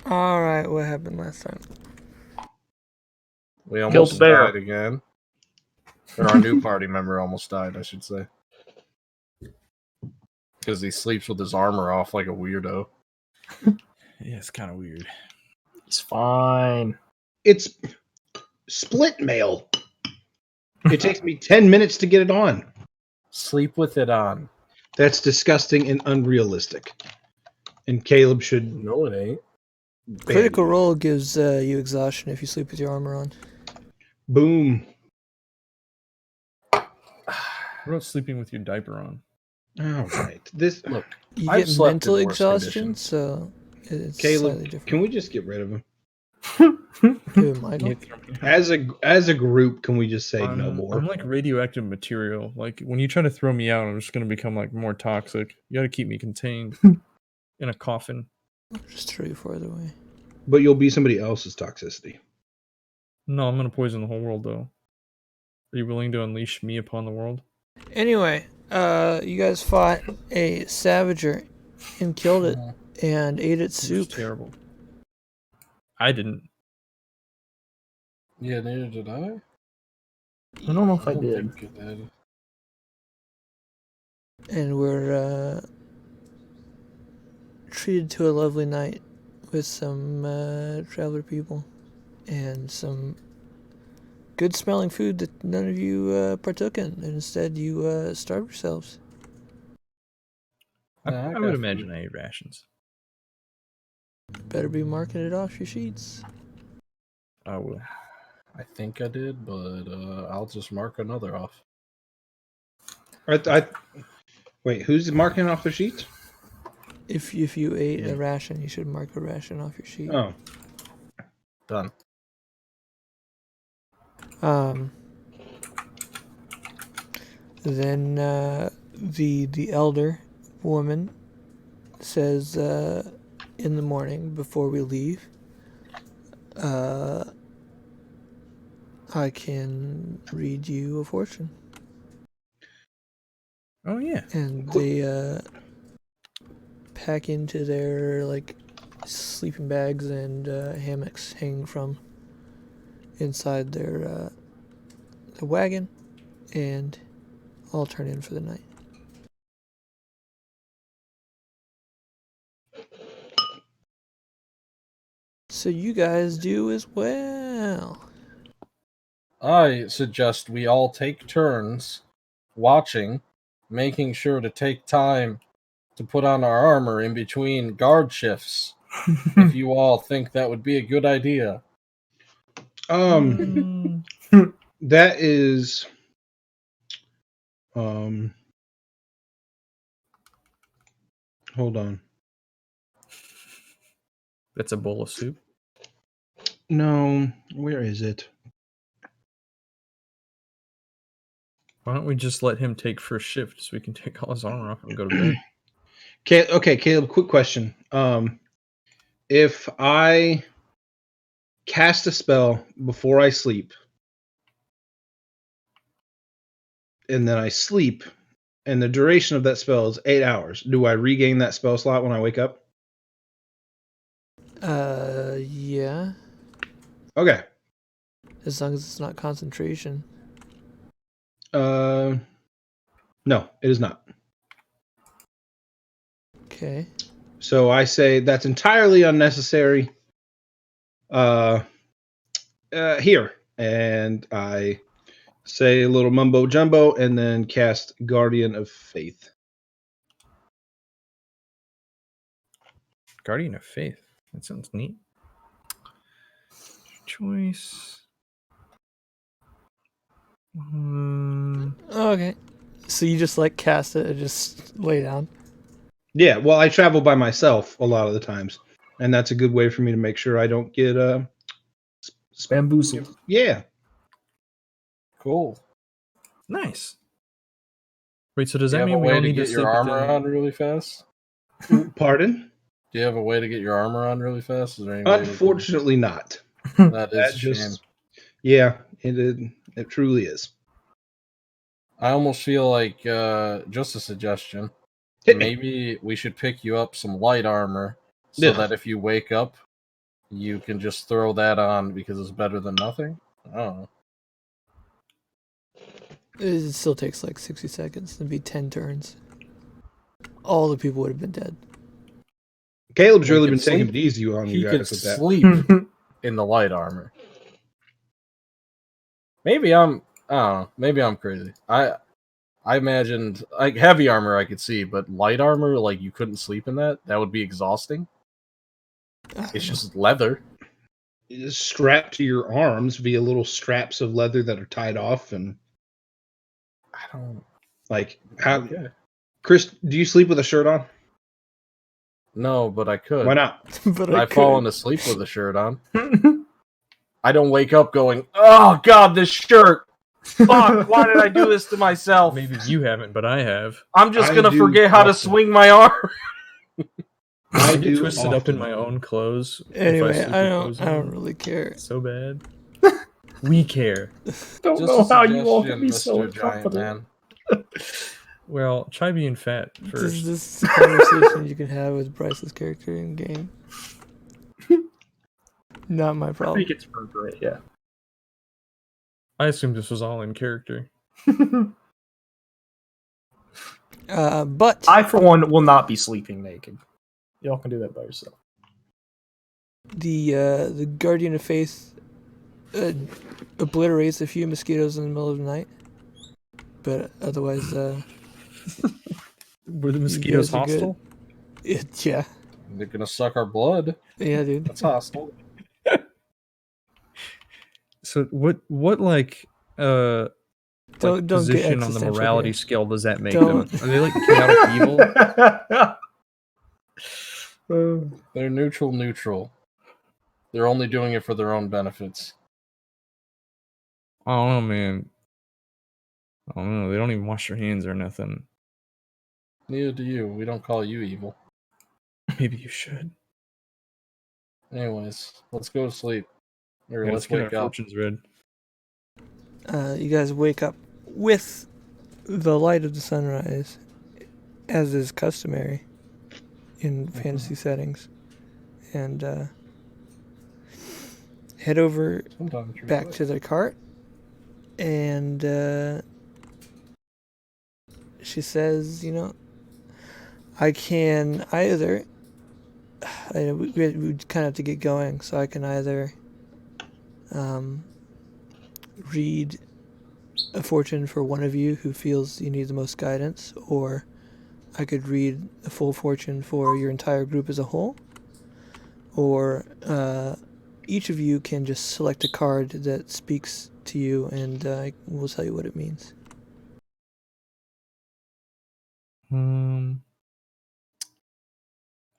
Alright, what happened last time? We almost died again. Or our new party member almost died, I should say. Because he sleeps with his armor off like a weirdo. Yeah, it's kind of weird. It's fine. It's split mail. It takes me 10 minutes to get it on. Sleep with it on. That's disgusting and unrealistic. And Caleb should... No, it ain't. Critical Role gives you exhaustion if you sleep with your armor on. Boom. What about sleeping with your diaper on? All right. This Look, You I've get slept in mental worse exhaustion, conditions. so it's slightly Caleb, different. can we just get rid of him? Who, Michael? As a group, can we just say no more? I'm like radioactive material. Like when you try to throw me out, I'm just gonna become like more toxic. You gotta keep me contained in a coffin. I'll just throw you farther away. But you'll be somebody else's toxicity. No, I'm gonna poison the whole world though. Are you willing to unleash me upon the world? Anyway, you guys fought a savager and killed it and ate its It was soup. terrible. I didn't. Yeah, neither did I. I don't know if I don't did. think it did. And we're treated to a lovely night with some traveler people and some good smelling food that none of you partook in, and instead you starved yourselves. I Nah, I would got imagine food. I ate rations. Better be marking it off your sheets. I will. I think I did, but I'll just mark another off. Wait, who's marking off the sheets? If you ate a ration, you should mark a ration off your sheet. Oh. Done. Then the elder woman says in the morning before we leave, I can read you a fortune. Oh yeah. And they pack into their like sleeping bags and hammocks hanging from inside their the wagon, and I'll turn in for the night. So you guys do as well. I suggest we all take turns watching, making sure to take time to put on our armor in between guard shifts. If you all think that would be a good idea. That is hold on. That's a bowl of soup. No, where is it? Why don't we just let him take first shift so we can take all his armor off and go to bed? Okay, Caleb, quick question. If I cast a spell before I sleep, and then I sleep, and the duration of that spell is 8 hours, do I regain that spell slot when I wake up? Yeah. Okay. As long as it's not concentration. No, it is not. Okay. So I say that's entirely unnecessary. Here. And I say a little mumbo jumbo and then cast Guardian of Faith. Guardian of Faith. That sounds neat. Choice. Okay. So you just like cast it and just lay down? Yeah, well, I travel by myself a lot of the times. And that's a good way for me to make sure I don't get Bamboozled. Yeah. Cool. Nice. Wait, so does Do you that have a mean we way don't to need to get your sleep armor within... on really fast? Pardon? Do you have a way to get your armor on really fast? Is there any way Unfortunately not. that is a shame. Just, yeah, it truly is. I almost feel like, just a suggestion, Hit me. maybe we should pick you up some light armor so Yeah. that if you wake up, you can just throw that on because it's better than nothing? I don't know. It still takes like 60 seconds. It'd be 10 turns. All the people would have been dead. Caleb's He really could been taking sleep. it easy on He you could guys with that. sleep in the light armor. Maybe I'm. I don't know. Maybe I'm crazy. I imagined like heavy armor I could see, but light armor, like you couldn't sleep in that. That would be exhausting. It's just leather. It is strapped to your arms via little straps of leather that are tied off, and I don't. like how. Okay. Chris, do you sleep with a shirt on? No, but I could. Why not? But I've could. fallen asleep with a shirt on. I don't wake up going, "Oh God, this shirt! Fuck! Why did I do this to myself?" Maybe you haven't, but I have. I'm just I gonna do forget how to often. swing my arm. I get do twisted up in often. my own clothes. Anyway, if I, sleep I with don't. clothes I don't on. really care. So bad. We care. Don't Just know a how you all can suggestion, be so Mr. Giant incompetent. Man. Well, try being fat first. This is a conversation you can have with Bryce's character in game. Not my I problem. think it's appropriate, yeah. I assumed this was all in character. But I, for one, will not be sleeping naked. Y'all can do that by yourself. the Guardian of Faith obliterates a few mosquitoes in the middle of the night. But otherwise, Were the guys mosquitoes are good. hostile? Yeah, They're gonna suck our blood. yeah, dude. That's hostile. So what like Don't get position on the existential morality here. scale does that make Don't. them? Are they like chaotic evil? They're neutral. They're only doing it for their own benefits. I don't know, man. I don't know. They don't even wash their hands or nothing. Neither do you. We don't call you evil. Maybe you should. Anyways, let's go to sleep. Or Yeah, let's get wake our up. fortunes read. You guys wake up with the light of the sunrise, as is customary in fantasy settings, and head over Sometimes you're back right. to the cart. And she says, you know, I can either. We kind of have to get going, so I can either read a fortune for one of you who feels you need the most guidance, or I could read a full fortune for your entire group as a whole, or each of you can just select a card that speaks to you, and I will tell you what it means. I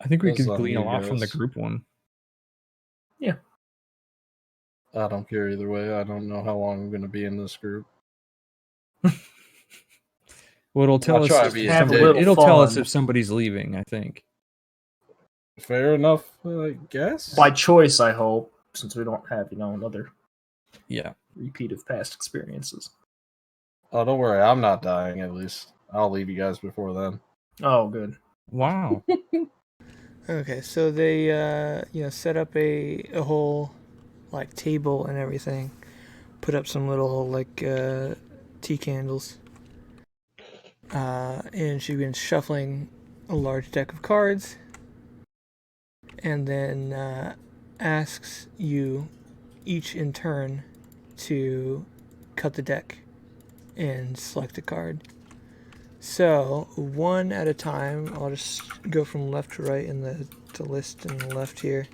think we That's could on glean a you lot from the guys. group one. I don't care either way. I don't know how long I'm going to be in this group. Well, it'll tell I'll us try to if be a somebody, dick. it'll tell us Fun. if somebody's leaving, I think. Fair enough, I guess. By choice, I hope, since we don't have, another Yeah. repeat of past experiences. Oh, don't worry. I'm not dying, at least. I'll leave you guys before then. Oh, good. Wow. Okay, so they set up a whole like table and everything, put up some little like tea candles, and she begins shuffling a large deck of cards, and then asks you each in turn to cut the deck and select a card. So, one at a time, I'll just go from left to right in the list in the left here.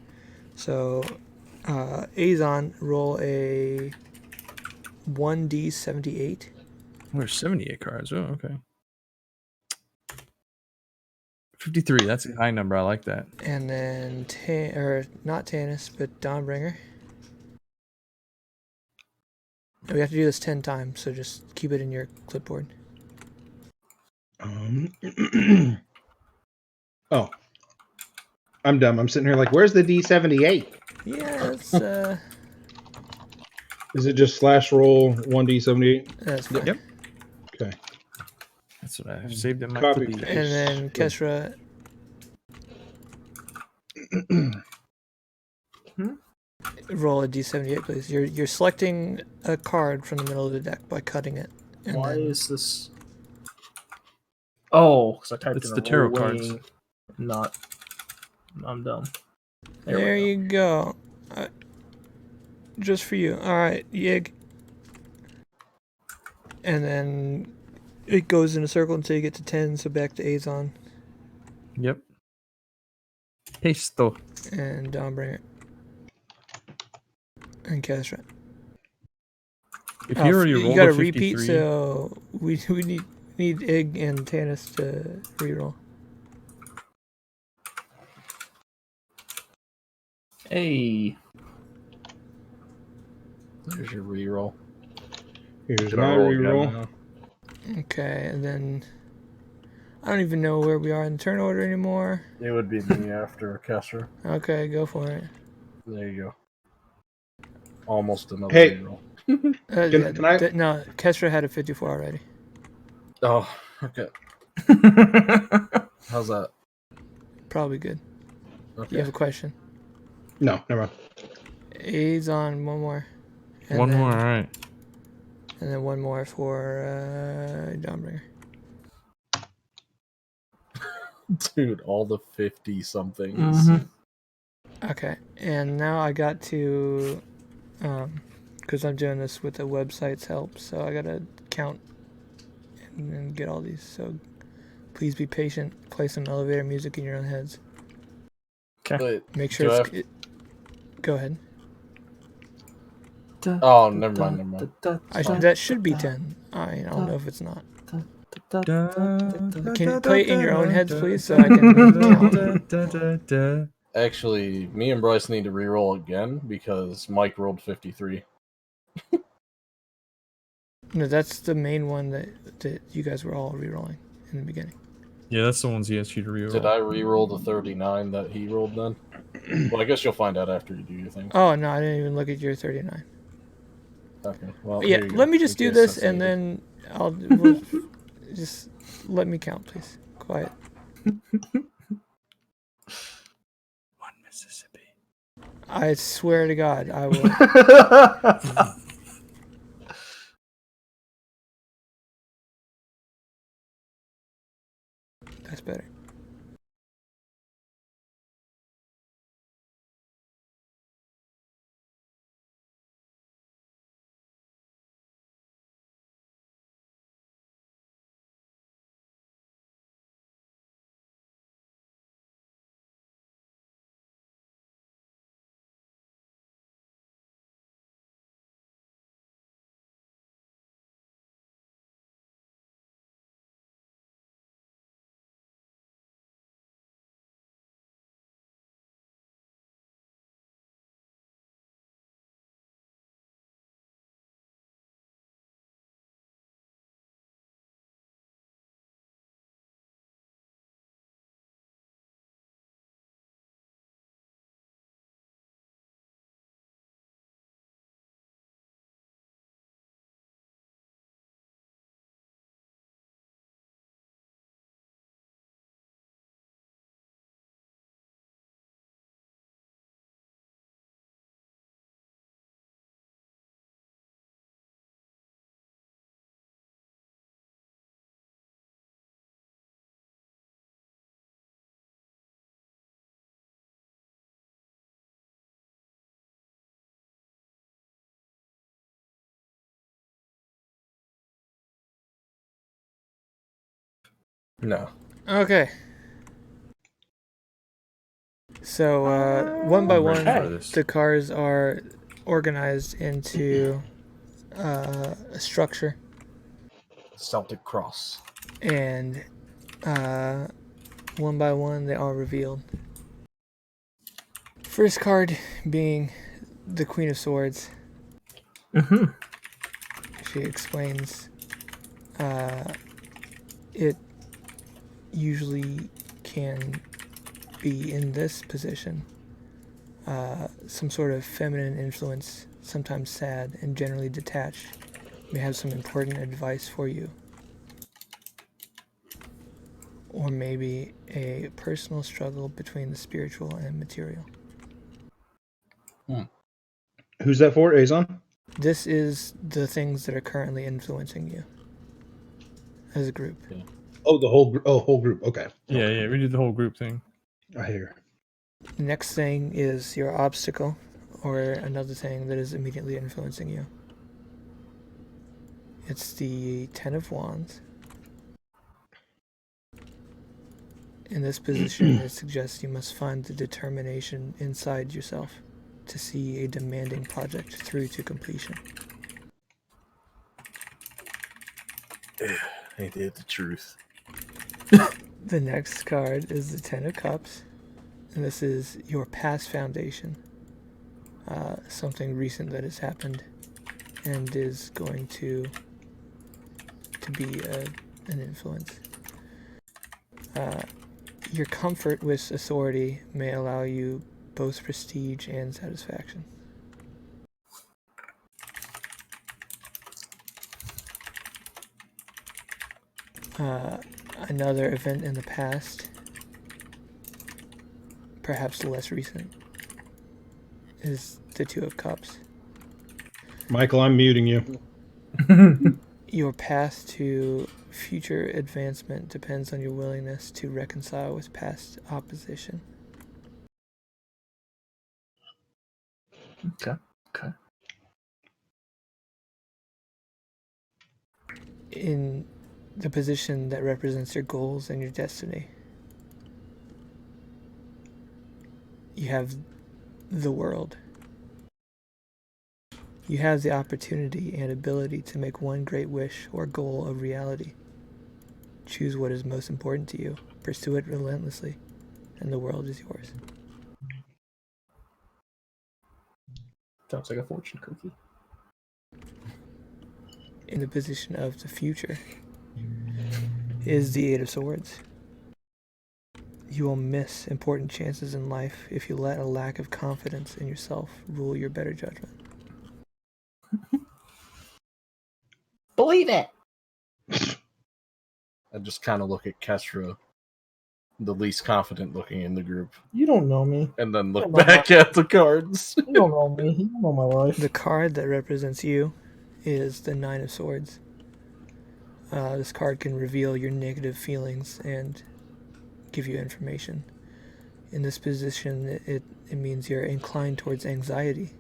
So, Azon, roll a 1d78. There's 78 cards. Oh, okay. 53. That's a high number. I like that. And then, not Tanis, but Dawnbringer. And we have to do this 10 times, so just keep it in your clipboard. Oh, I'm dumb. I'm sitting here like, where's the D78? Yeah, it's, Is it just /roll 1D78? that's fine. Yep. Okay. That's what I have saved in my Copy to-be. paste. And then Kesra, Roll a d78, please. You're selecting a card from the middle of the deck by cutting it. And Why then, is this? Oh, because I typed It's in the a tarot wing, cards. not. I'm dumb. there we you go. Just for you. All right, Yig. And then it goes in a circle until you get to 10. So back to Azon Yep. Pesto. and Dawnbringer and Kestrat. If you already you rolled got a to repeat, 53, so we need Ig and Tanis to reroll. Hey. There's your reroll. Here's Should I my roll again reroll. now? Okay, and then I don't even know where we are in the turn order anymore. It would be me after Kessler. Okay, go for it. There you go. Almost another Hey. reroll. Can I? No, Kestra had a 54 already. Oh, okay. How's that? Probably good. Okay. You have a question? No, never mind. A's on one more. And one then, more, alright. And then one more for Dawnbringer. Dude, all the 50 somethings. Mm-hmm. Okay, and now I got to, because I'm doing this with the website's help, so I gotta count and get all these. So please be patient. Play some elevator music in your own heads. Okay. But Make sure do I it's. Go ahead. Oh, never mind. That should be 10. I don't know if it's not. Can you play it in your own heads, please, so I can count? Actually, me and Bryce need to reroll again because Mike rolled 53. No, that's the main one that you guys were all re-rolling in the beginning. Yeah, that's the ones he asked you to reroll. Did I reroll the 39 that he rolled then? Well, I guess you'll find out after you do your thing. Oh, no, I didn't even look at your 39. Okay. Well, Yeah, here you go, let me just in do case this, that's and needed. then we'll just let me count, please. Quiet. One Mississippi. I swear to God, I will. That's better. No. Okay. So, one by I'm ready one, for this. the cars are organized into a structure, Celtic Cross. and one by one, they are revealed. First card being the Queen of Swords. Mm-hmm. She explains it usually can be in this position. Some sort of feminine influence, sometimes sad and generally detached, may have some important advice for you. Or maybe a personal struggle between the spiritual and material. Who's that for, Azon? This is the things that are currently influencing you as a group. Oh, the whole whole group. Okay. Yeah, we did the whole group thing. I hear. Next thing is your obstacle, or another thing that is immediately influencing you. It's the Ten of Wands. In this position, it suggests you must find the determination inside yourself to see a demanding project through to completion. Ain't it the truth? The next card is the Ten of Cups, and this is your past foundation. Something recent that has happened and is going to be an influence. Your comfort with authority may allow you both prestige and satisfaction. Another event in the past, perhaps less recent, is the Two of Cups. Michael, I'm muting you. Your path to future advancement depends on your willingness to reconcile with past opposition. Okay. In the position that represents your goals and your destiny, you have the world. You have the opportunity and ability to make one great wish or goal a reality. Choose what is most important to you, pursue it relentlessly, and the world is yours. Sounds like a fortune cookie. In the position of the future is the Eight of Swords. You will miss important chances in life if you let a lack of confidence in yourself rule your better judgment. Believe it. I just kind of look at Kestra, the least confident looking in the group, You don't know me. and then look Oh my back at the cards. You don't know me. You don't know my life. The card that represents you is the Nine of Swords. This card can reveal your negative feelings and give you information. In this position, it means you're inclined towards anxiety,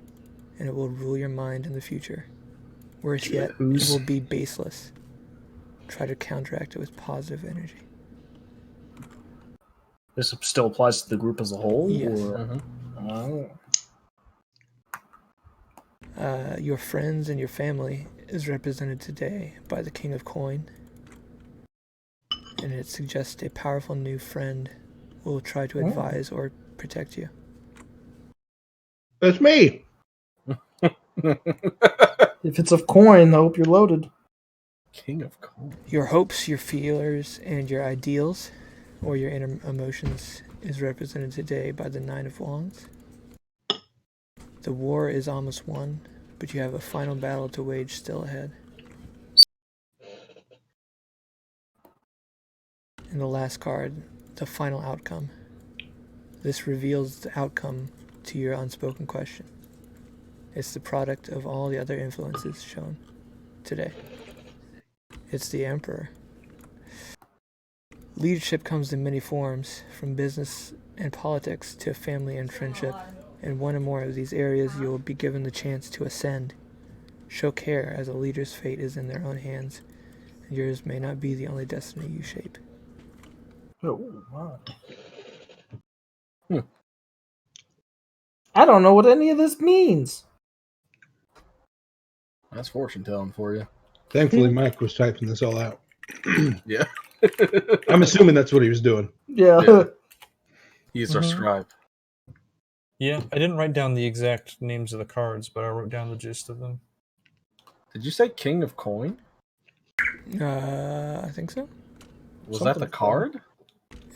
and it will rule your mind in the future. Worse yet, it will be baseless. Try to counteract it with positive energy. This still applies to the group as a whole? Yes. Or... Your friends and your family is represented today by the King of Coin, and it suggests a powerful new friend will try to advise or protect you. That's me. If it's of coin, I hope you're loaded. King of Cold. Your hopes, your fears, and your ideals, or your inner emotions, is represented today by the Nine of Wands. The war is almost won, but you have a final battle to wage still ahead. And the last card, the final outcome. This reveals the outcome to your unspoken question. It's the product of all the other influences shown today. It's the Emperor. Leadership comes in many forms, from business and politics to family and friendship. In one or more of these areas, you will be given the chance to ascend. Show care, as a leader's fate is in their own hands, and yours may not be the only destiny you shape. Oh, wow. I don't know what any of this means. That's fortune telling for you. Thankfully, Mike was typing this all out. Yeah. I'm assuming that's what he was doing. Yeah. He's our scribe. Yeah, I didn't write down the exact names of the cards, but I wrote down the gist of them. Did you say King of Coin? I think so. Was that the card?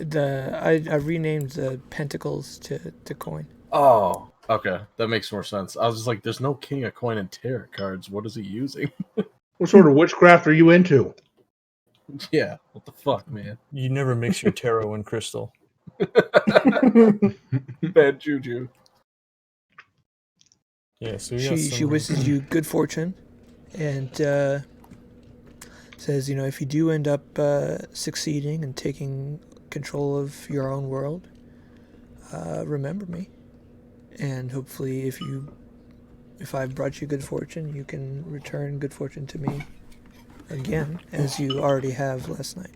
I renamed the pentacles to coin. Oh, okay. That makes more sense. I was just like, there's no King of Coin and tarot cards. What is he using? What sort of witchcraft are you into? Yeah. What the fuck, man? You never mix your tarot and crystal. Bad juju. Yeah, so we got She wishes you good fortune, and says, if you do end up succeeding and taking control of your own world, remember me, and hopefully, if I've brought you good fortune, you can return good fortune to me again, as you already have last night.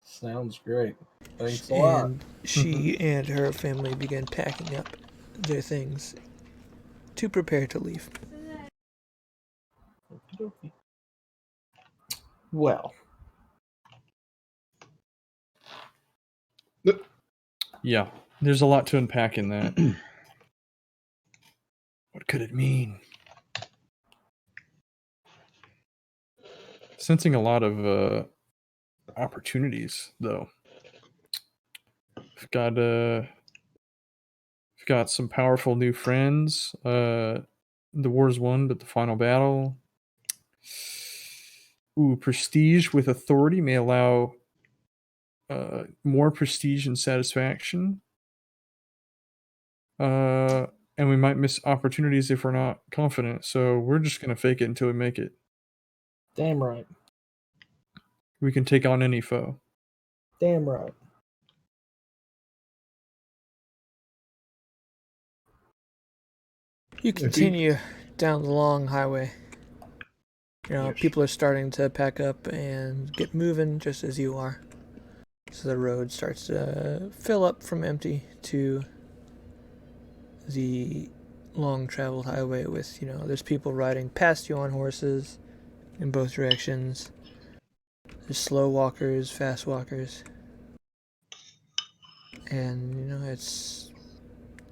Sounds great. Thanks a lot. And she and her family began packing up their things to prepare to leave. Okey-dokey. Well, Yeah, there's a lot to unpack in that. What could it mean? Sensing a lot of opportunities, though. We've got some powerful new friends. The war's won, but the final battle. Ooh, prestige with authority may allow more prestige and satisfaction. And we might miss opportunities if we're not confident. So we're just gonna fake it until we make it. damn right. We can take on any foe. Damn right. You continue down the long highway. People are starting to pack up and get moving just as you are. So the road starts to fill up from empty to the long traveled highway with, there's people riding past you on horses in both directions. There's slow walkers, fast walkers. And, it's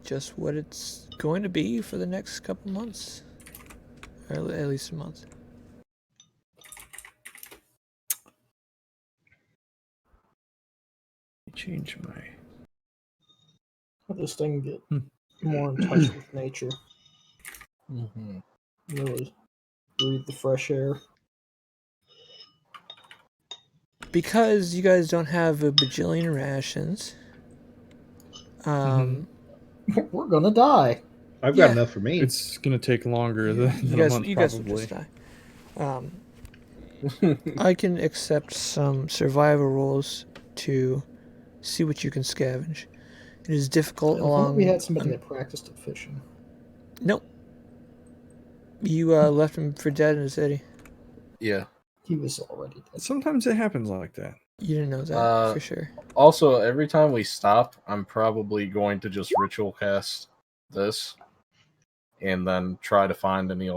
just what it's going to be for the next couple months. Or at least a month. Change my. Let this thing get more in touch with nature. Mm-hmm. Really breathe the fresh air. Because you guys don't have a bajillion rations, We're gonna die. I've got Yeah. enough for me. It's gonna take longer than a month, you guys will probably. just die. I can accept some survival rolls to see what you can scavenge. It is difficult I along. thought we had somebody that practiced at fishing. Nope. You left him for dead in the city. Yeah. He was already dead. Sometimes it happens like that. You didn't know that for sure. Also, every time we stop, I'm probably going to just ritual cast this, and then try to find any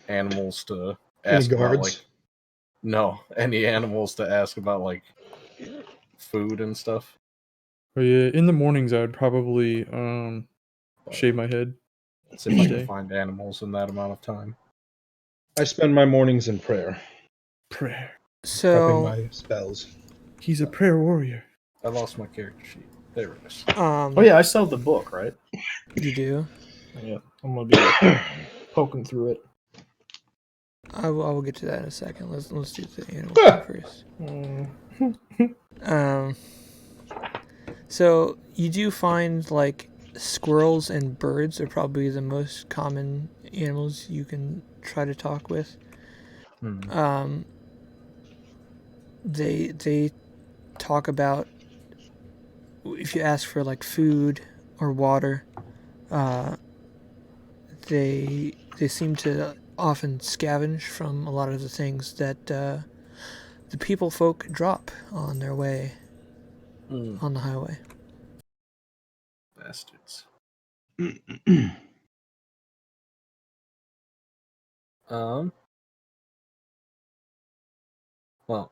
animals to ask Any about. guards? No, any animals to ask about food and stuff. But yeah, in the mornings I would probably shave my head. See if I Each can day. find animals in that amount of time. I spend my mornings in prayer, Prayer. prepping So, my spells. He's a prayer warrior. I lost my character sheet. There it is. Oh yeah, I still have the book, right? you do. Yeah, I'm gonna be poking through it. I will get to that in a second. Let's do the animal thing first. So you do find squirrels and birds are probably the most common animals you can try to talk with. They talk about if you ask for food or water, they seem to often scavenge from a lot of the things that the people folk drop on their way on the highway. Bastards. Well,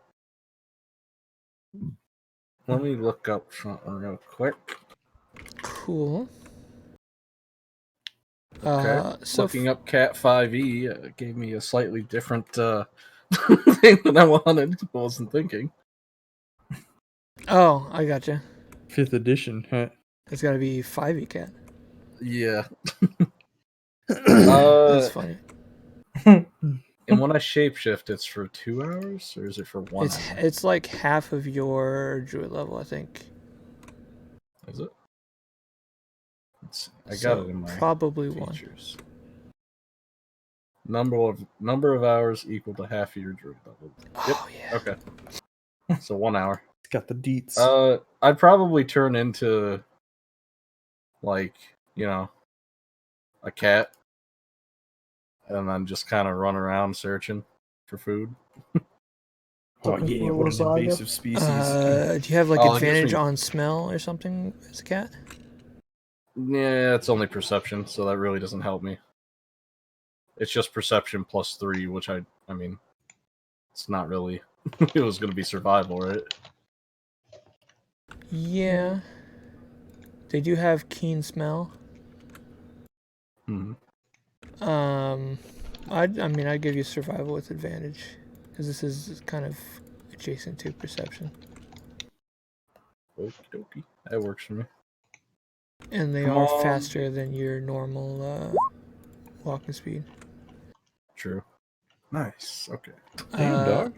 let me look up something real quick. Cool. Okay. So Looking up Cat5e gave me a slightly different thing than I wanted. I wasn't thinking. Oh, I gotcha. 5th edition. Huh? It's got to be 5e cat. Yeah. That's funny. And when I shapeshift, it's for 2 hours, or is it for 1 hour? It's like half of your druid level, I think. Is it? Let's see. I So, got it in my probably features. Number of hours equal to half your druid level. Yep. Oh yeah. Okay. So 1 hour. It's got the deets. I'd probably turn into like, a cat and then just kind of run around searching for food. Oh Looking yeah, for a what little an Zyga. invasive species. Do you have like Oh, it gives advantage me- on smell or something as a cat? Yeah, it's only perception, so that really doesn't help me. It's just perception plus 3, which I mean, it's not really. It was going to be survival, right? Yeah. They do have keen smell. Hmm. I'd give you survival with advantage because this is kind of adjacent to perception, Okie dokie. That works for me. and they Come are on. faster than your normal walking speed. True. Nice. Okay. Damn, dog.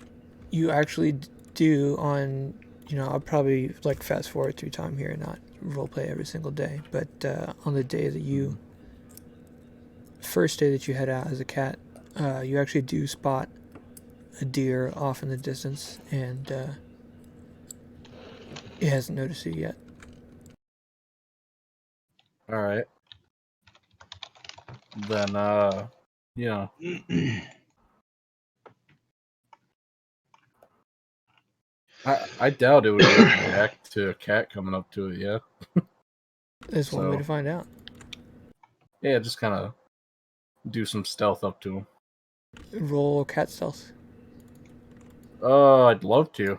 You actually do on, I'll probably like fast forward through time here and not roleplay every single day, but on the day that first day that you head out as a cat, you actually do spot a deer off in the distance, and it hasn't noticed you yet. All right. Then, I doubt it would react to a cat coming up to it. Yeah. There's one way So- to find out. Yeah, just kind of do some stealth up to him. Roll cat stealth. Oh, I'd love to.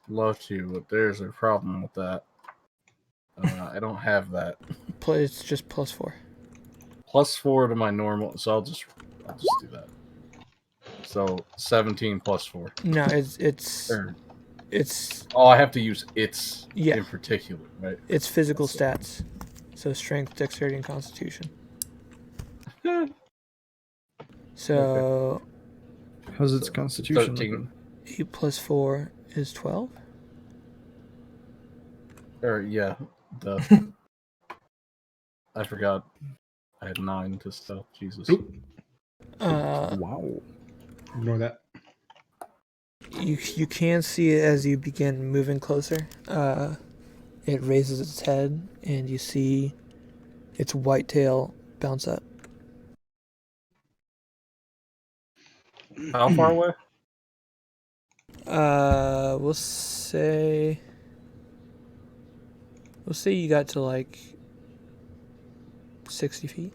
But there's a problem with that. I don't have that. It's just +4. +4 to my normal, so I'll just do that. So 17 plus 4. No, it's Or, it's I have to use its Yeah. in particular, right? it's physical stats. So strength, dexterity, and constitution. So How's its So, constitution 13. looking? 8 plus 4 is 12. Or yeah, I forgot. I had 9 to stealth. Jesus. Oop. Wow. Ignore that. You can see it as you begin moving closer. It raises its head, and you see its white tail bounce up. How far away? We'll say you got to like 60 feet.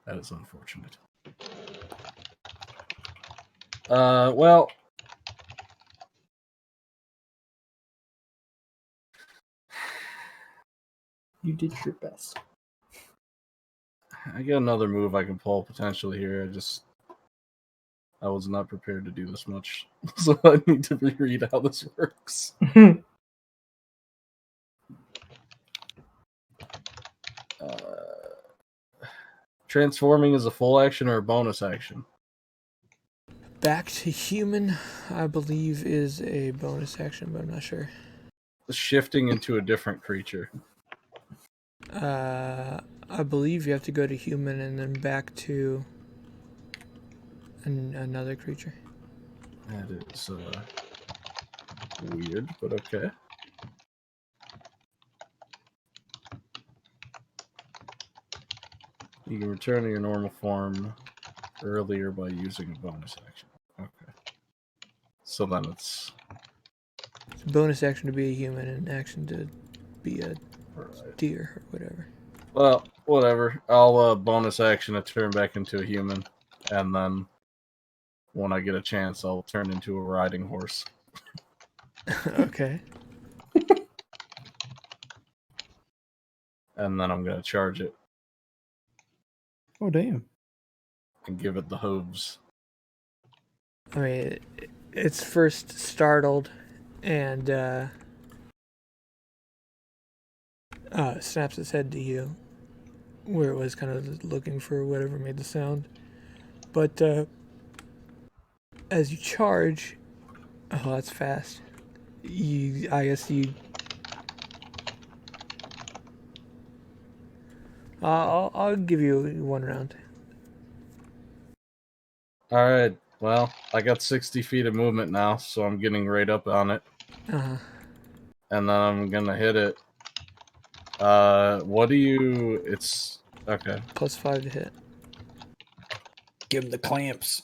That is unfortunate. Well, You did your best. I got another move I can pull potentially here. I was not prepared to do this much, so I need to reread how this works. Transforming is a full action or a bonus action? Back to human, I believe, is a bonus action, but I'm not sure. Shifting into a different creature. I believe you have to go to human and then back to another creature. That is weird, but okay. You can return to your normal form earlier by using a bonus action. Okay. So then it's It's a bonus action to be a human and action to be a alright. deer or whatever. Well, whatever. I'll bonus action to turn back into a human, and then when I get a chance, I'll turn into a riding horse. Okay. And then I'm gonna charge it Oh damn. and give it the hooves. I mean, it's first startled and snaps its head to you, where it was kind of looking for whatever made the sound. But as you charge, oh, that's fast. I guess you I'll give you 1 round. All right. Well, I got 60 feet of movement now, so I'm getting right up on it, Uh-huh. and then I'm gonna hit it. What do you? It's okay. +5 to hit. Give him the clamps.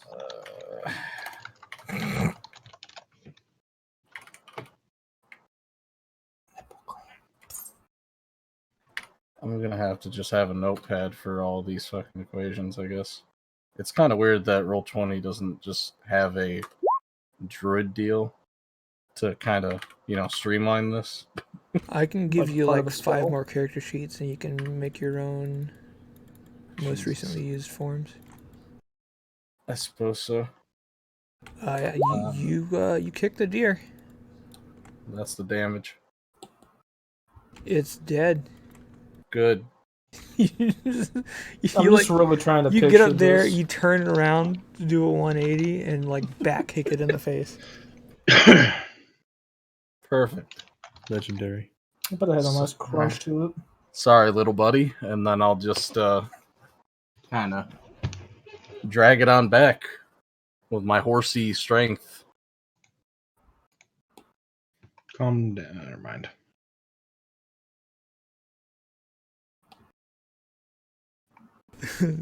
I'm gonna have to just have a notepad for all these fucking equations, I guess. It's kind of weird that Roll20 doesn't just have a druid deal to kind of, streamline this. I can give Like you like private 5 spell? more character sheets, and you can make your own most Jesus. recently used forms. I suppose so. You kick the deer. That's the damage. It's dead. Good. you I'm like just really trying to you picture get up there, this. you turn around to do a 180, and like back kick it in the face. Perfect. Legendary. I bet I had a nice crunch to it. Sorry, little buddy. And then I'll just kind of drag it on back with my horsey strength. Calm down. Never mind.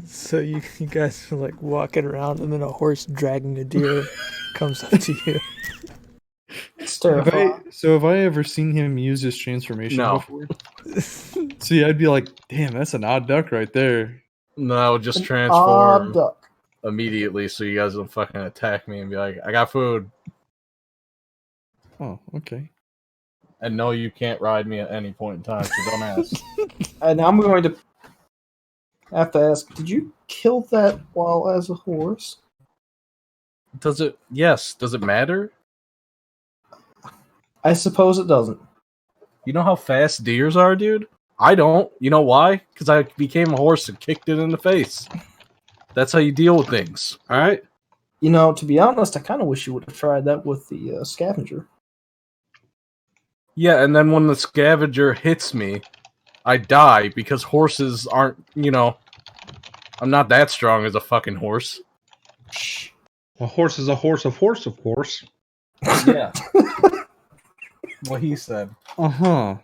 So you guys are like walking around, and then a horse dragging a deer comes up to you. It's terrifying. Have I ever seen him use his transformation No. before? See, I'd be like, damn, that's an odd duck right there. No, I would just Odd transform duck. immediately so you guys don't fucking attack me and be like, I got food. Oh, okay. And no, you can't ride me at any point in time, so don't ask. And I'm going to have to ask, did you kill that while as a horse? Does it? Yes. Does it matter? I suppose it doesn't. You know how fast deers are, dude? I don't. You know why? Because I became a horse and kicked it in the face. That's how you deal with things, all right? You know, to be honest, I kind of wish you would have tried that with the scavenger. Yeah, and then when the scavenger hits me, I die because horses aren't, I'm not that strong as a fucking horse. Shh. A horse is a horse of course. Yeah. What he said. Uh-huh.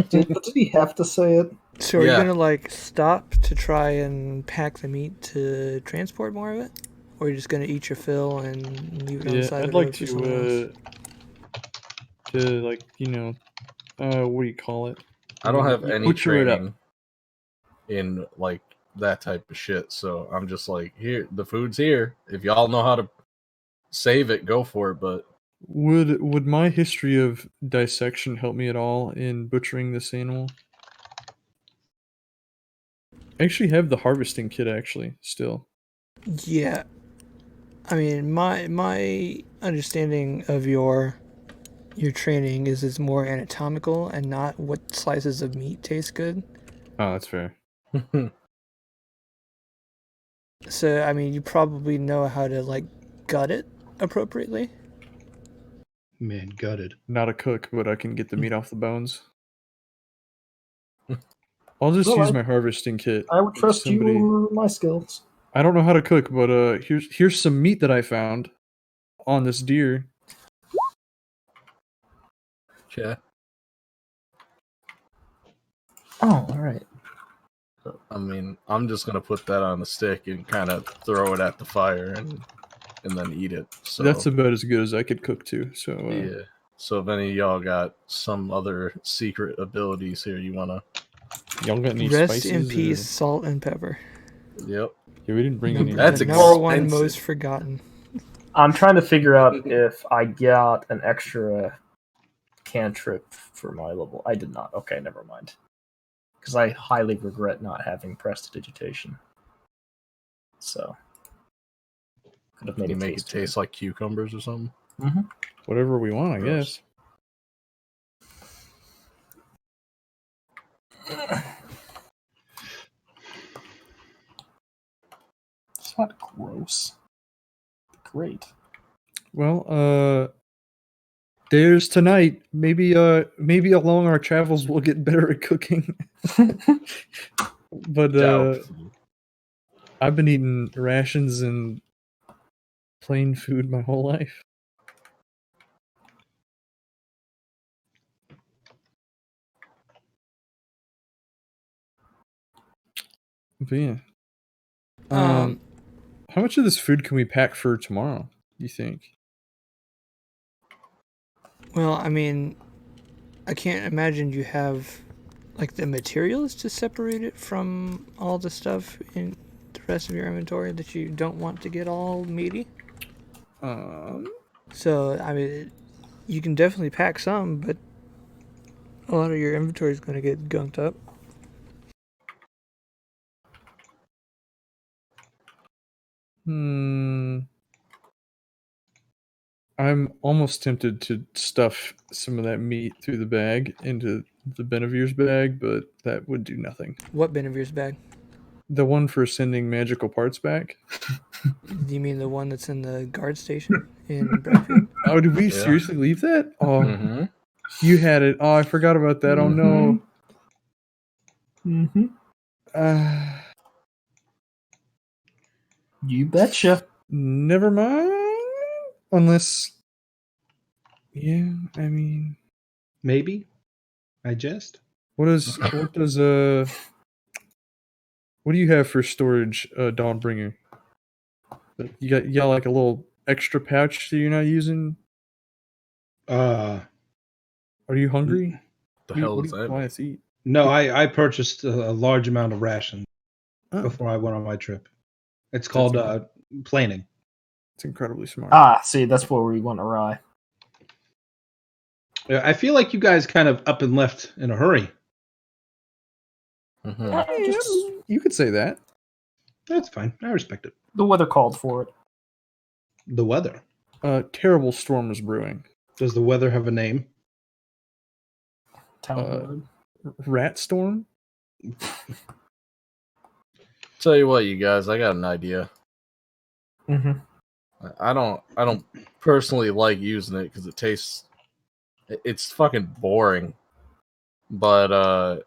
Did he have to say it? So are Yeah. you gonna like stop to try and pack the meat to transport more of it, or are you just gonna eat your fill and leave it on the Yeah, side I'd of the road like for someone else? what do you call it? I don't have You any butcher it up. training in, like, that type of shit, so I'm just like, here, the food's here. If y'all know how to save it, go for it, but Would my history of dissection help me at all in butchering this animal? I actually have the harvesting kit still. Yeah, I mean my understanding of your training is it's more anatomical and not what slices of meat taste good. Oh, that's fair. So I mean you probably know how to like gut it appropriately. Man, gutted. Not a cook, but I can get the meat off the bones. I'll just Well, use my harvesting kit. I would trust Somebody- you over my skills. I don't know how to cook, but here's some meat that I found on this deer. yeah. Oh, all right. I mean, I'm just gonna put that on the stick and kind of throw it at the fire and then eat it. So That's about as good as I could cook too. So yeah. So if any of y'all got some other secret abilities here, you wanna? y'all got any Rest spices? in or- peace, salt and pepper. Yep. Yeah, we didn't bring Number, any. That's the number one expensive. most forgotten. I'm trying to figure out if I got an extra cantrip for my level. I did not. Okay, never mind. Because I highly regret not having prestidigitation. So could have Can made you it make it taste like cucumbers or something? Whatever we want, I Gross. guess. It's not gross. Great. Well, there's tonight. Maybe along our travels we'll get better at cooking. But Doubtful. I've been eating rations and plain food my whole life. But yeah. How much of this food can we pack for tomorrow, do you think? Well, I mean, I can't imagine you have like the materials to separate it from all the stuff in the rest of your inventory that you don't want to get all meaty. So, I mean, you can definitely pack some, but a lot of your inventory is going to get gunked up. I'm almost tempted to stuff some of that meat through the bag into the Benevir's bag, but that would do nothing. What Benevir's bag? The one for sending magical parts back. Do you mean the one that's in the guard station in Bradfield? Oh, did we seriously leave that? Oh, Mm-hmm. you had it. Oh, I forgot about that. Oh no. Mm-hmm. You betcha. Never mind. Unless, yeah, I mean, Maybe. I jest. what do you have for storage, Dawnbringer? You got like a little extra pouch that you're not using? Are you hungry? The hell What does do you that want mean? to eat? No, I purchased a large amount of rations Oh, before I went on my trip. It's called planning. it's incredibly smart. Ah, see, that's where we went awry. Yeah, I feel like you guys kind of up and left in a hurry. Mm-hmm. You could say that. That's fine. I respect it. The weather called for it. The weather. Terrible storm is brewing. Does the weather have a name? Town Rat storm? Tell you what, you guys, I got an idea. Mm-hmm. I don't personally like using it because it's fucking boring. But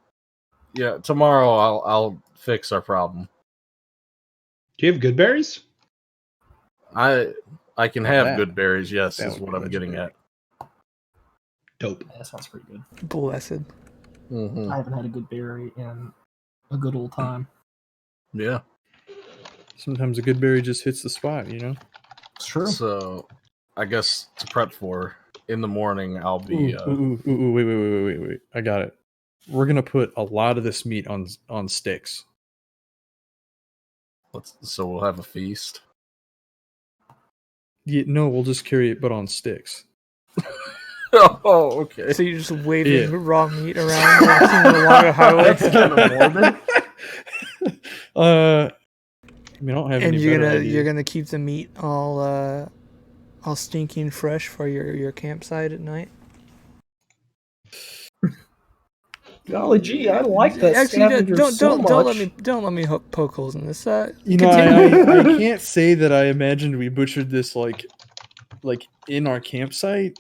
yeah, tomorrow I'll fix our problem. Do you have good berries? I can have that- good berries, yes, that is would what be I'm getting legendary. at. Dope. That sounds pretty good. Blessed. Mm-hmm. I haven't had a good berry in a good old time. Yeah. Sometimes a good berry just hits the spot, you know? It's true. So I guess to prep for in the morning I'll be Wait. I got it. We're going to put a lot of this meat on sticks. so we'll have a feast. Yeah, no, we'll just carry it, but on sticks. Oh, okay. So you're just waving Yeah. raw meat around on the water highway. That's kind of morbid. I mean, I don't have And any you're better gonna idea. you're gonna keep the meat all stinky and fresh for your campsite at night. Golly gee, I like that Actually, scavenger don't so much. don't let me poke holes in this. You know, I can't say that I imagined we butchered this like in our campsite.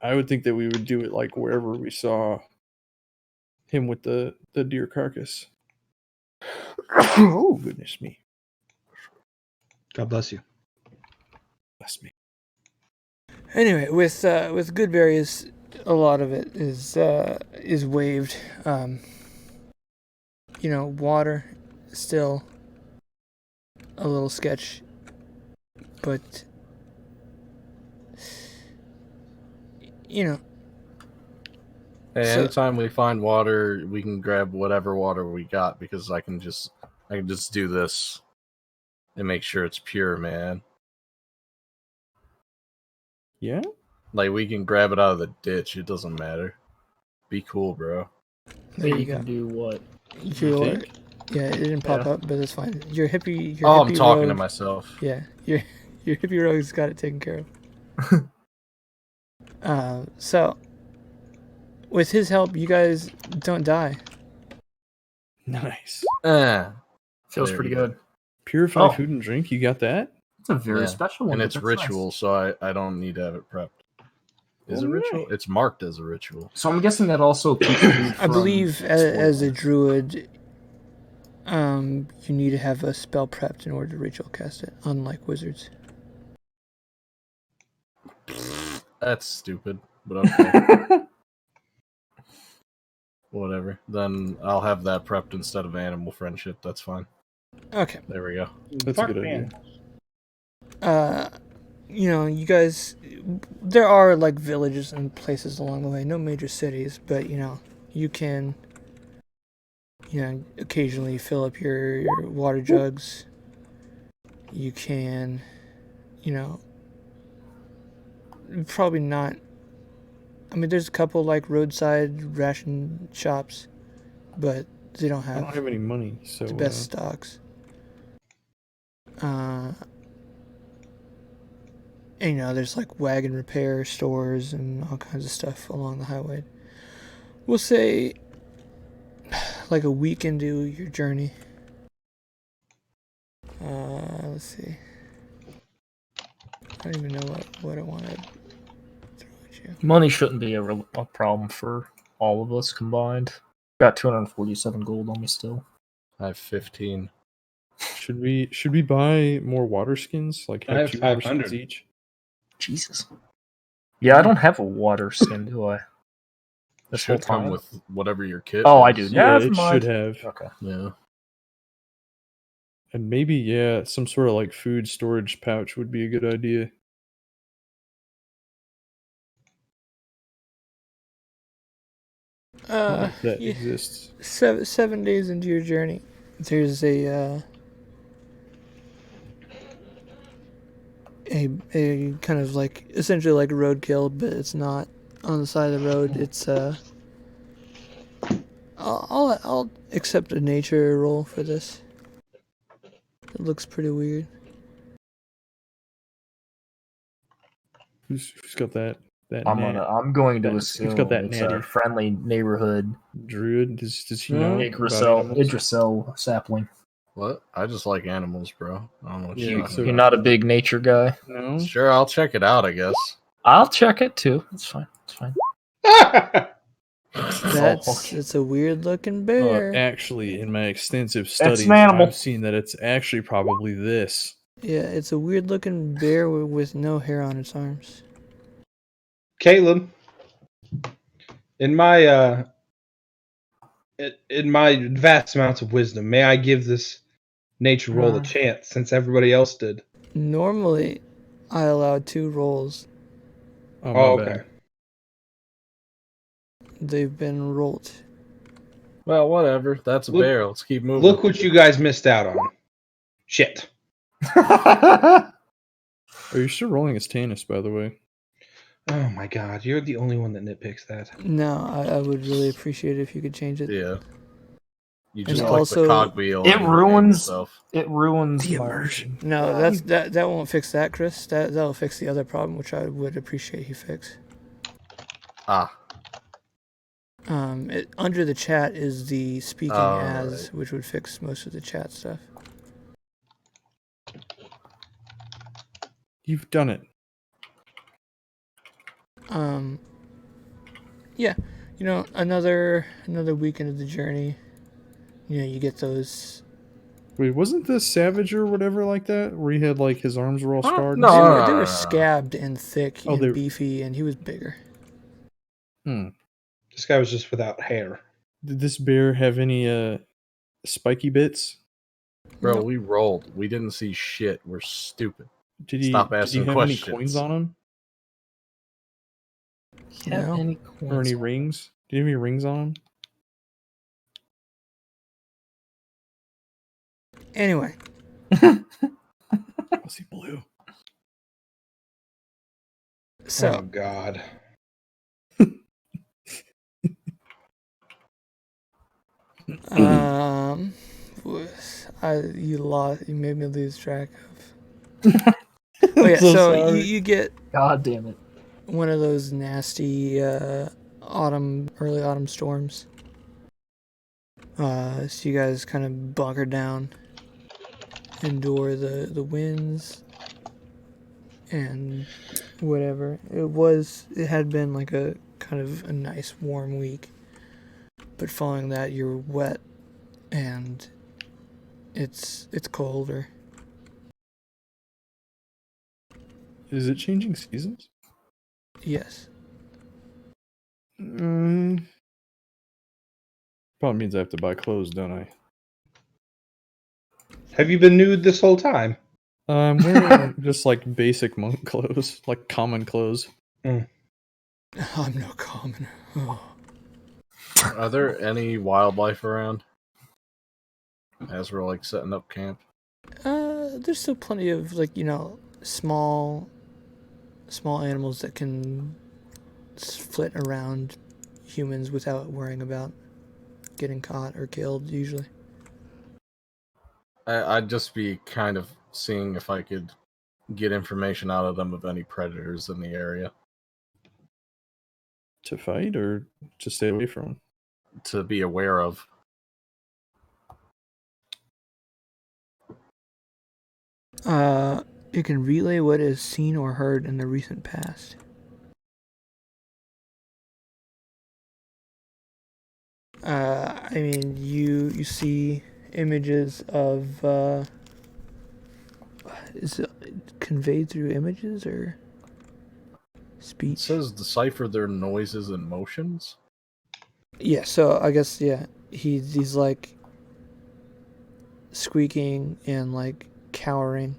I would think that we would do it like wherever we saw him with the deer carcass. Oh, goodness me. God bless you. Bless me. Anyway, with good berries, a lot of it is waived. You know, water still a little sketch, but you know. Hey, So- anytime we find water, we can grab whatever water we got because I can just do this and make sure it's pure, man. Yeah? Like we can grab it out of the ditch. It doesn't matter. Be cool, bro. There you can go. do what? Your, think? yeah, it didn't pop Yeah. up, but it's fine. Your hippie. Oh, I'm hippie talking to rogue- myself. Yeah, your hippie rogue's got it taken care of. So with his help, you guys don't die. Nice. Feels There pretty you go. good. Purified Oh. food and drink, you got that? It's a very Yeah. special one. And but it's that's ritual, nice. so I don't need to have it prepped. Is it Alright. ritual? It's marked as a ritual. So I'm guessing that also keeps you I from believe as a druid, You need to have a spell prepped in order to ritual cast it, unlike wizards. That's stupid, but okay. Whatever. Then I'll have that prepped instead of animal friendship. That's fine. Okay. There we go. That's a good idea. You guys, there are like villages and places along the way, no major cities, but you can, occasionally fill up your water jugs. You can, probably not. I mean, there's a couple like roadside ration shops, but they don't I have don't have any money, so the best stocks. And, there's like wagon repair stores and all kinds of stuff along the highway. We'll say like a week into your journey. Let's see. I don't even know what I want to throw at you. Money shouldn't be a problem for all of us combined. Got 247 gold on me still. I have 15. should we buy more water skins? Like I have 2 water 500 skins each. Jesus. Yeah, I don't have a water skin, do I? This whole Should come time? with whatever your kit Oh, is. I do. Yeah, Never it mind. should have. Okay. Yeah. And maybe some sort of like food storage pouch would be a good idea. If that Yeah. exists. 7 days into your journey, there's a kind of like essentially like a roadkill, but it's not on the side of the road. It's I'll accept a nature roll for this. It looks pretty weird. Who's got that? I'm going to Who's assume got that it's natty? a friendly neighborhood Druid? Does he know about Yggdrasil animals? sapling. What? I just like animals, bro. I don't know what Yeah, you're talking so- You're about. not a big nature guy. No. Sure, I'll check it out, I guess. I'll check it too. It's fine. It's fine. It's a weird looking bear. Actually, in my extensive studies, an animal. I've seen that it's actually probably this. Yeah, it's a weird looking bear with no hair on its arms. Caleb, in my vast amounts of wisdom, may I give this nature roll a chance since everybody else did? Normally, I allow 2 rolls. Oh, Oh, my okay. bad. They've been rolled. Well, whatever. That's a Look- bear. Let's keep moving. Look what you guys missed out on. Shit. Are you still rolling as Tannis, by the way? Oh my god, you're the only one that nitpicks that. No, I would really appreciate it if you could change it. Yeah. You And just like also- the cogwheel. It and the game ruins- itself. It ruins The my immersion. No, that won't fix that, Chris. That'll fix the other problem, which I would appreciate you fix. Ah. Under the chat is the speaking Oh, as, right. which would fix most of the chat stuff. You've done it. Yeah, another weekend of the journey. You get those. Wait, wasn't this Savage or whatever like that? Where he had like his arms were all scarred? no. and They stuff? were scabbed and thick Oh, and they- beefy, and he was bigger. This guy was just without hair. Did this bear have any spiky bits? Bro, Nope. we rolled. We didn't see shit. We're stupid. Did he Stop did he asking have questions. any coins on him? No. Or any rings? Did he have any rings on him? Anyway, Was he blue? so Oh god. you made me lose track of. Oh yeah, so you get God damn it. one of those nasty early autumn storms. So you guys kind of bunker down, endure the winds and whatever. It had been like a kind of a nice warm week, but following that you're wet and It's colder. Is it changing seasons? Yes. Probably means I have to buy clothes, don't I? Have you been nude this whole time? I'm wearing just like basic monk clothes, like common clothes. I'm no commoner. Oh. Are there any wildlife around? As we're like setting up camp. There's still plenty of small animals that can flit around humans without worrying about getting caught or killed. Usually. I'd just be kind of seeing if I could get information out of them of any predators in the area To fight or to stay away from? to be aware of. You can relay what is seen or heard in the recent past. I mean, you see images of. Is it conveyed through images or It speech? says decipher their noises and motions. Yeah, so I guess he's like squeaking and like cowering.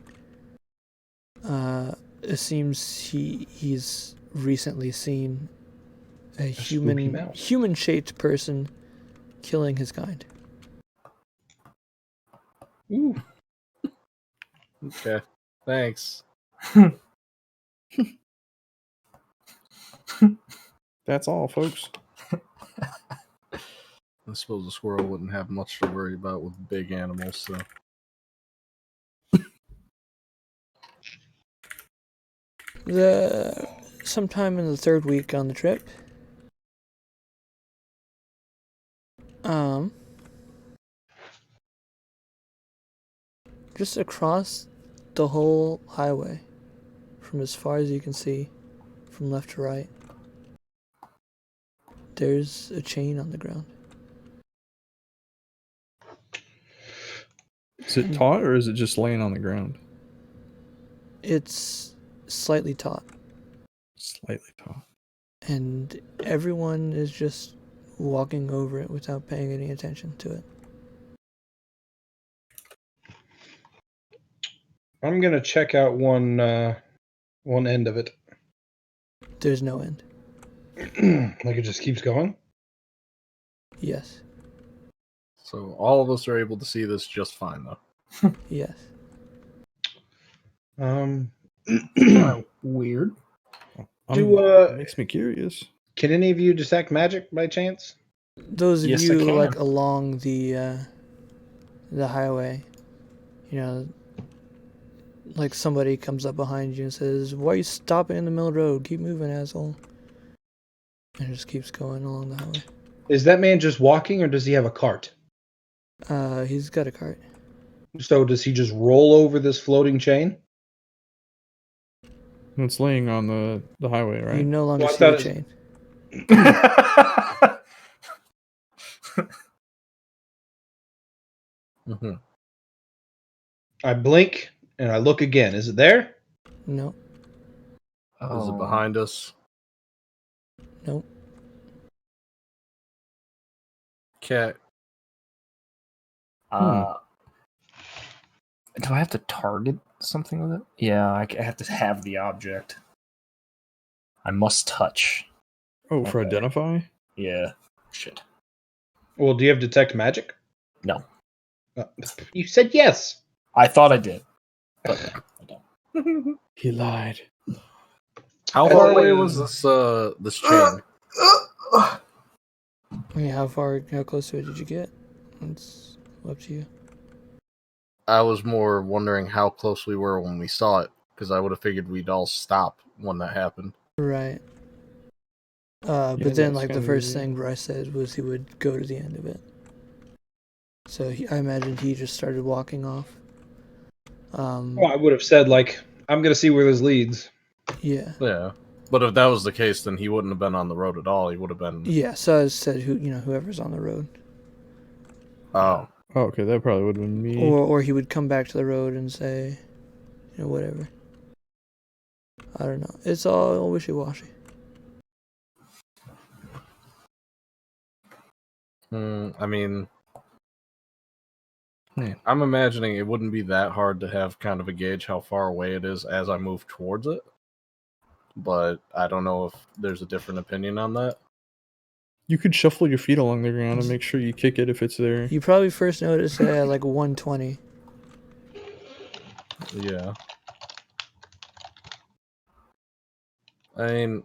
It seems he's recently seen a spooky mouse. human-shaped person killing his kind. Ooh. Okay, thanks. That's all, folks. I suppose a squirrel wouldn't have much to worry about with big animals, so. Sometime in the third week on the trip, just across the whole highway, from as far as you can see, from left to right, there's a chain on the ground. Is it taut or is it just laying on the ground? It's slightly taut, Slightly taut. and everyone is just walking over it without paying any attention to it. I'm gonna check out one end of it. There's no end. Like it just keeps going. Yes. So all of us are able to see this just fine, though. Yes. Weird. It makes me curious. Can any of you detect magic by chance? Those of Yes, I you can. like along the highway, like somebody comes up behind you and says, "Why are you stopping in the middle of the road? Keep moving, asshole." And it just keeps going along the highway. Is that man just walking, or does he have a cart? He's got a cart. So does he just roll over this floating chain? It's laying on the highway, right? You no longer Well, I see the thought chain. Mm-hmm. I blink and I look again. Is it there? No. Is it behind us? Nope. Cat. Do I have to target something with it? Yeah, I have to have the object. I must touch. Oh, for Okay. identify? Yeah. Shit. Well, do you have detect magic? No. You said yes. I thought I did. But no, I don't. He lied. How far away was this chain? I mean, how close to it did you get? It's up to you. I was more wondering how close we were when we saw it, because I would have figured we'd all stop when that happened. Right. But then, that's like, the kinda first easy. thing Bryce said was he would go to the end of it. So I imagined he just started walking off. Well, I would have said, like, I'm going to see where this leads. Yeah. Yeah. But if that was the case, then he wouldn't have been on the road at all. He would have been... Yeah, so I said, whoever's on the road. Oh. Oh, okay, that probably would have been me. Or he would come back to the road and say, whatever. I don't know. It's all wishy-washy. I mean, I'm imagining it wouldn't be that hard to have kind of a gauge how far away it is as I move towards it. But I don't know if there's a different opinion on that. You could shuffle your feet along the ground and make sure you kick it if it's there. You probably first notice it at like 120. Yeah. I mean,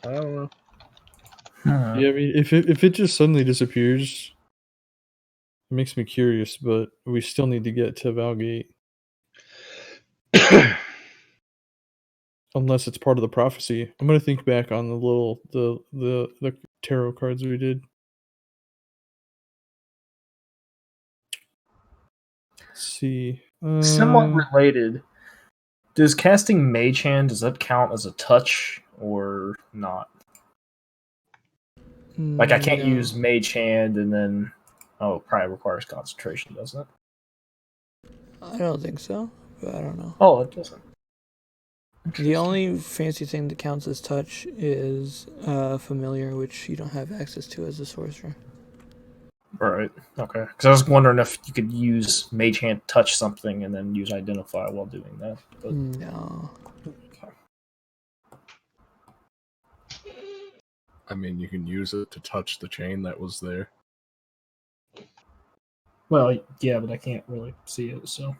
I don't know. Yeah, I mean, if it just suddenly disappears, it makes me curious. But we still need to get to Valgate, unless it's part of the prophecy. I'm gonna think back on the tarot cards we did. Let's see. Somewhat related. Does casting Mage Hand, does that count as a touch or not? Like I can't No. use Mage Hand and then it probably requires concentration, doesn't it? I don't think so, but I don't know. Oh, it doesn't. The only fancy thing that counts as touch is familiar, which you don't have access to as a sorcerer. Right. Okay. Because I was wondering if you could use Mage Hand, touch something, and then use Identify while doing that. But... No. Okay. I mean, you can use it to touch the chain that was there. Well, yeah, but I can't really see it, so...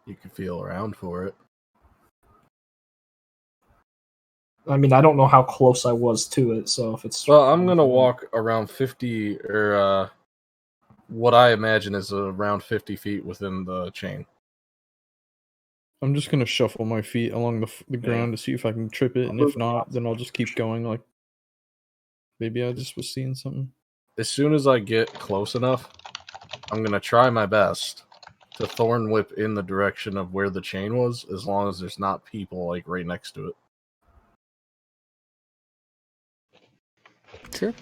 You can feel around for it. I mean, I don't know how close I was to it, so if it's... Well, I'm going to walk around 50, or what I imagine is around 50 feet within the chain. I'm just gonna shuffle my feet along the ground to see if I can trip it, and if not, then I'll just keep going. Like maybe I just was seeing something. As soon as I get close enough, I'm going to try my best to thorn whip in the direction of where the chain was, as long as there's not people like right next to it. Sure.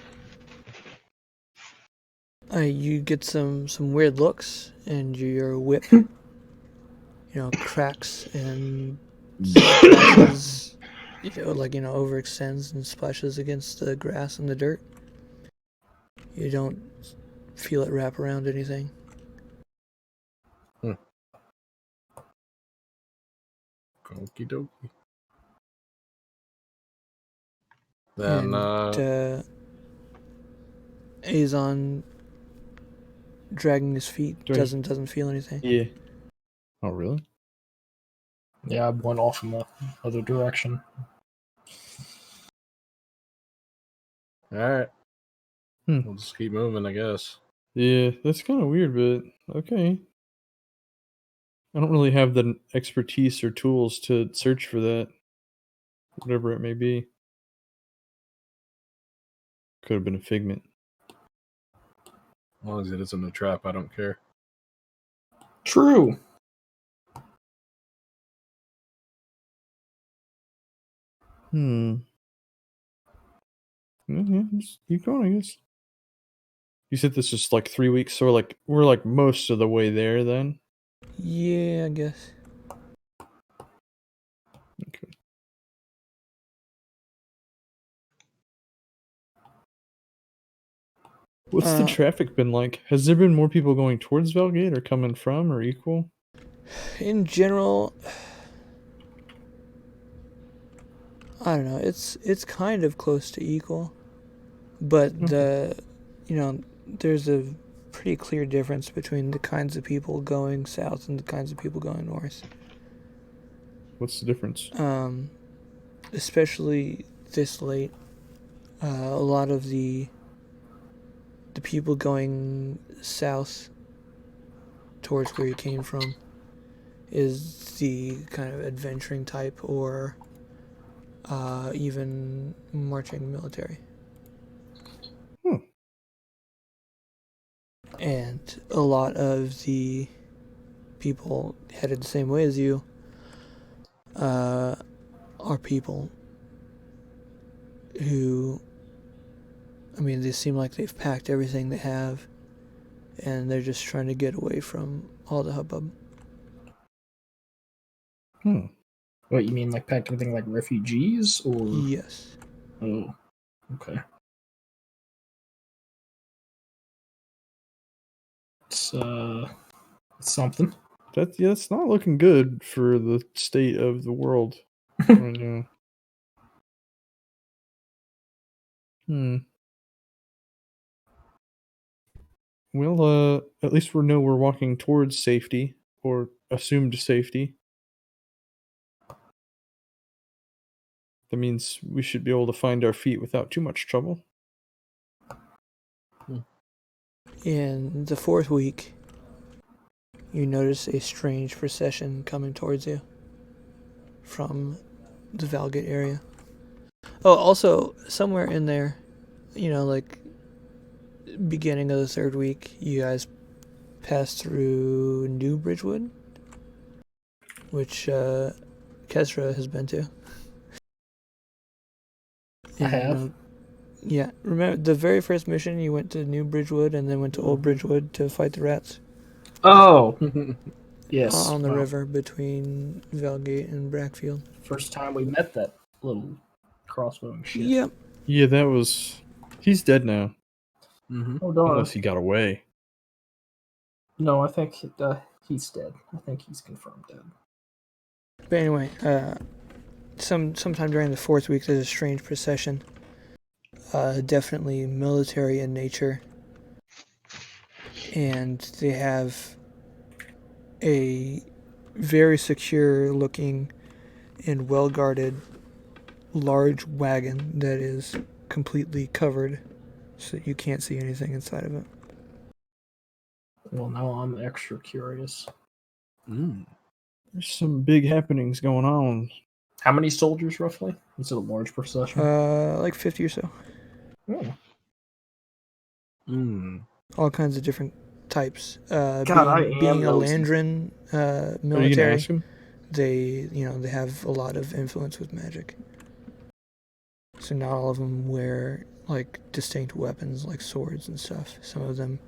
You get some weird looks, and your whip, cracks and splashes, overextends and splashes against the grass and the dirt. You don't feel it wrap around anything. Okie dokie. Then, Azon dragging his feet Right. doesn't feel anything. Yeah. Oh, really? Yeah, I went off in the other direction. alright. Hmm. We'll just keep moving, I guess. Yeah, that's kind of weird, but okay. I don't really have the expertise or tools to search for that, whatever it may be. Could have been a figment. As long as it isn't a trap, I don't care. True. Yeah, just keep going, I guess. You said this was like 3 weeks, so we're like most of the way there then. Yeah, I guess. Okay. What's the traffic been like? Has there been more people going towards Valgate or coming from or equal? In general, I don't know. It's kind of close to equal, but there's a pretty clear difference between the kinds of people going south and the kinds of people going north. What's the difference? Especially this late, a lot of the people going south towards where you came from is the kind of adventuring type or even marching military. And a lot of the people headed the same way as you are people who, I mean, they seem like they've packed everything they have, and they're just trying to get away from all the hubbub. What, you mean like pack anything like refugees or? Yes. Oh, okay. It's something. That's not looking good for the state of the world right now. Well, at least we know we're walking towards safety, or assumed safety. That means we should be able to find our feet without too much trouble. In the fourth week, you notice a strange procession coming towards you from the Valgate area. Oh, also, somewhere in there, like beginning of the third week, you guys passed through New Bridgewood, which Kesra has been to. I have. Yeah, remember the very first mission, you went to New Bridgewood and then went to Old Bridgewood to fight the rats? Oh, yes. On the Wow. river between Valgate and Brackfield. First time we met that little crossbowing shit. Yep. Yeah, that was. He's dead now, Oh, darn. unless he got away. No, I think he's dead. I think he's confirmed dead. But anyway, sometime during the fourth week, there's a strange procession. Definitely military in nature. And they have a very secure looking and well guarded large wagon that is completely covered so you can't see anything inside of it. Well, now I'm extra curious. There's some big happenings going on. How many soldiers roughly? Is it a large procession? Like 50 or so. All kinds of different types. Being a Landran Are you gonna military, ask him? they have a lot of influence with magic. So not all of them wear like distinct weapons like swords and stuff. Some of them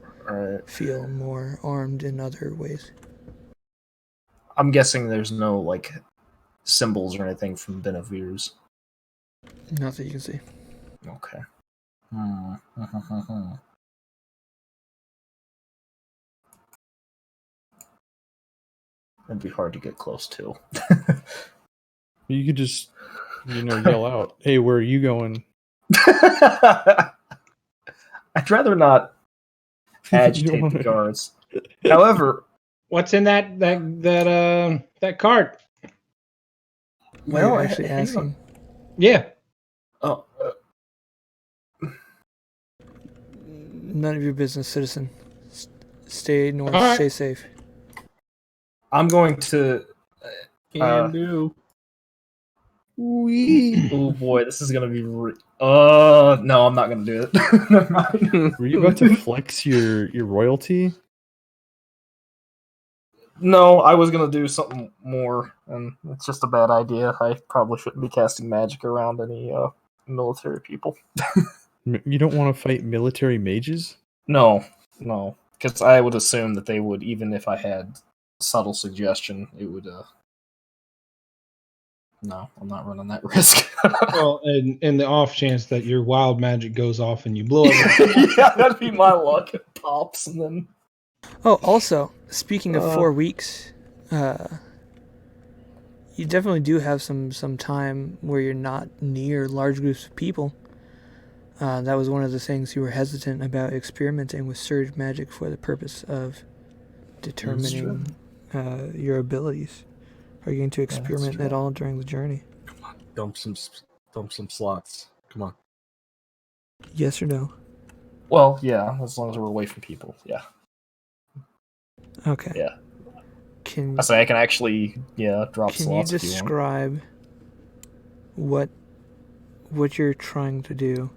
feel more armed in other ways. I'm guessing there's no like symbols or anything from Benevir's. Not that you can see. Okay. It'd be hard to get close to. You could just, yell out, "Hey, where are you going?" I'd rather not agitate the guards. However, What's in that cart? Why are you actually asking? Yeah. Oh, None of your business, citizen. Stay north. All right. Stay safe. I'm going to. Can do. Oh boy, this is gonna be. No, I'm not gonna do it. Never mind. Were you about to flex your royalty? No, I was gonna do something more, and it's just a bad idea. I probably shouldn't be casting magic around any military people. You don't want to fight military mages? No, because I would assume that they would, even if I had subtle suggestion, it would. No, I'm not running that risk. Well, and in the off chance that your wild magic goes off and you blow it. Yeah, that'd be my luck. It pops and then. Oh, also, speaking of 4 weeks, you definitely do have some time where you're not near large groups of people. That was one of the things you were hesitant about experimenting with surge magic for the purpose of determining your abilities. Are you going to experiment at all during the journey? Dump some slots. Come on. Yes or no? Well, yeah, as long as we're away from people, yeah. Okay. Yeah. Can I say I can actually, drop Can slots you if you want. describe what you're trying to do?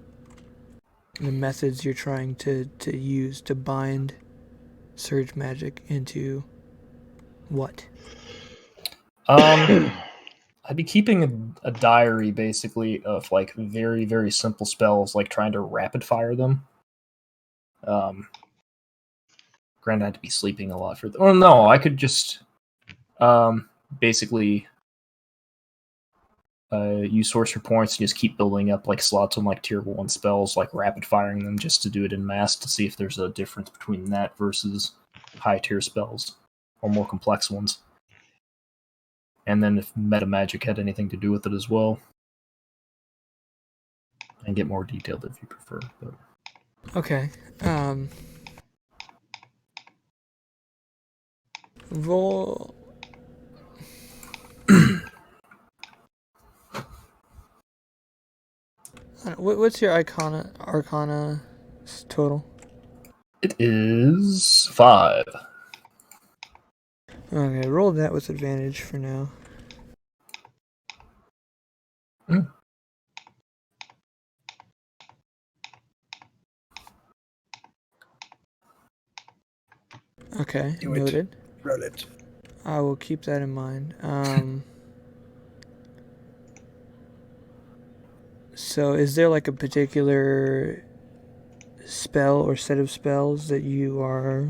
The methods you're trying to use to bind surge magic into what? I I'd be keeping a diary basically of like very, very simple spells, like trying to rapid fire them. Granted, I'd be sleeping a lot for them. Well, no, I could just basically use sorcerer points and just keep building up like slots on like tier 1 spells, like rapid firing them just to do it in mass to see if there's a difference between that versus high tier spells or more complex ones. And then if meta magic had anything to do with it as well. And get more detailed if you prefer. But... Okay. Roll. What's your Arcana total? It is 5. Okay, roll that with advantage for now. Okay, Do it. noted. Roll it. I will keep that in mind. So is there like a particular spell or set of spells that you are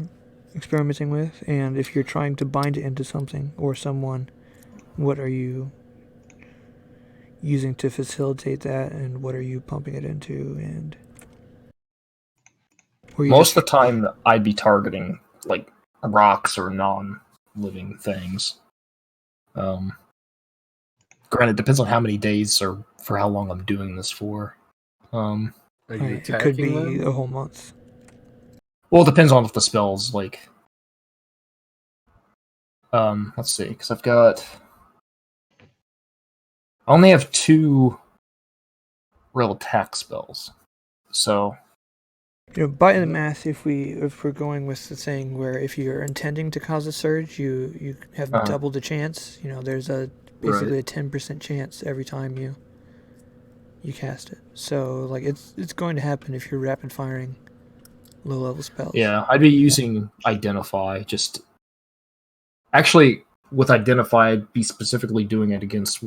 experimenting with? And if you're trying to bind it into something or someone, what are you using to facilitate that, and what are you pumping it into? And most of the time, I'd be targeting like rocks or non-living things. Granted, it depends on how many days or for how long I'm doing this for. Are you it could be them? a whole month. Well, it depends on if the spell's like. Let's see, because I've got. I only have 2 real attack spells, so. You know, by the math, if we're going with the thing where if you're intending to cause a surge, you have double the chance. You know, there's basically a 10% chance every time you cast it. So like it's going to happen if you're rapid firing low level spells. Yeah, I'd be using Identify. Just actually with Identify, I'd be specifically doing it against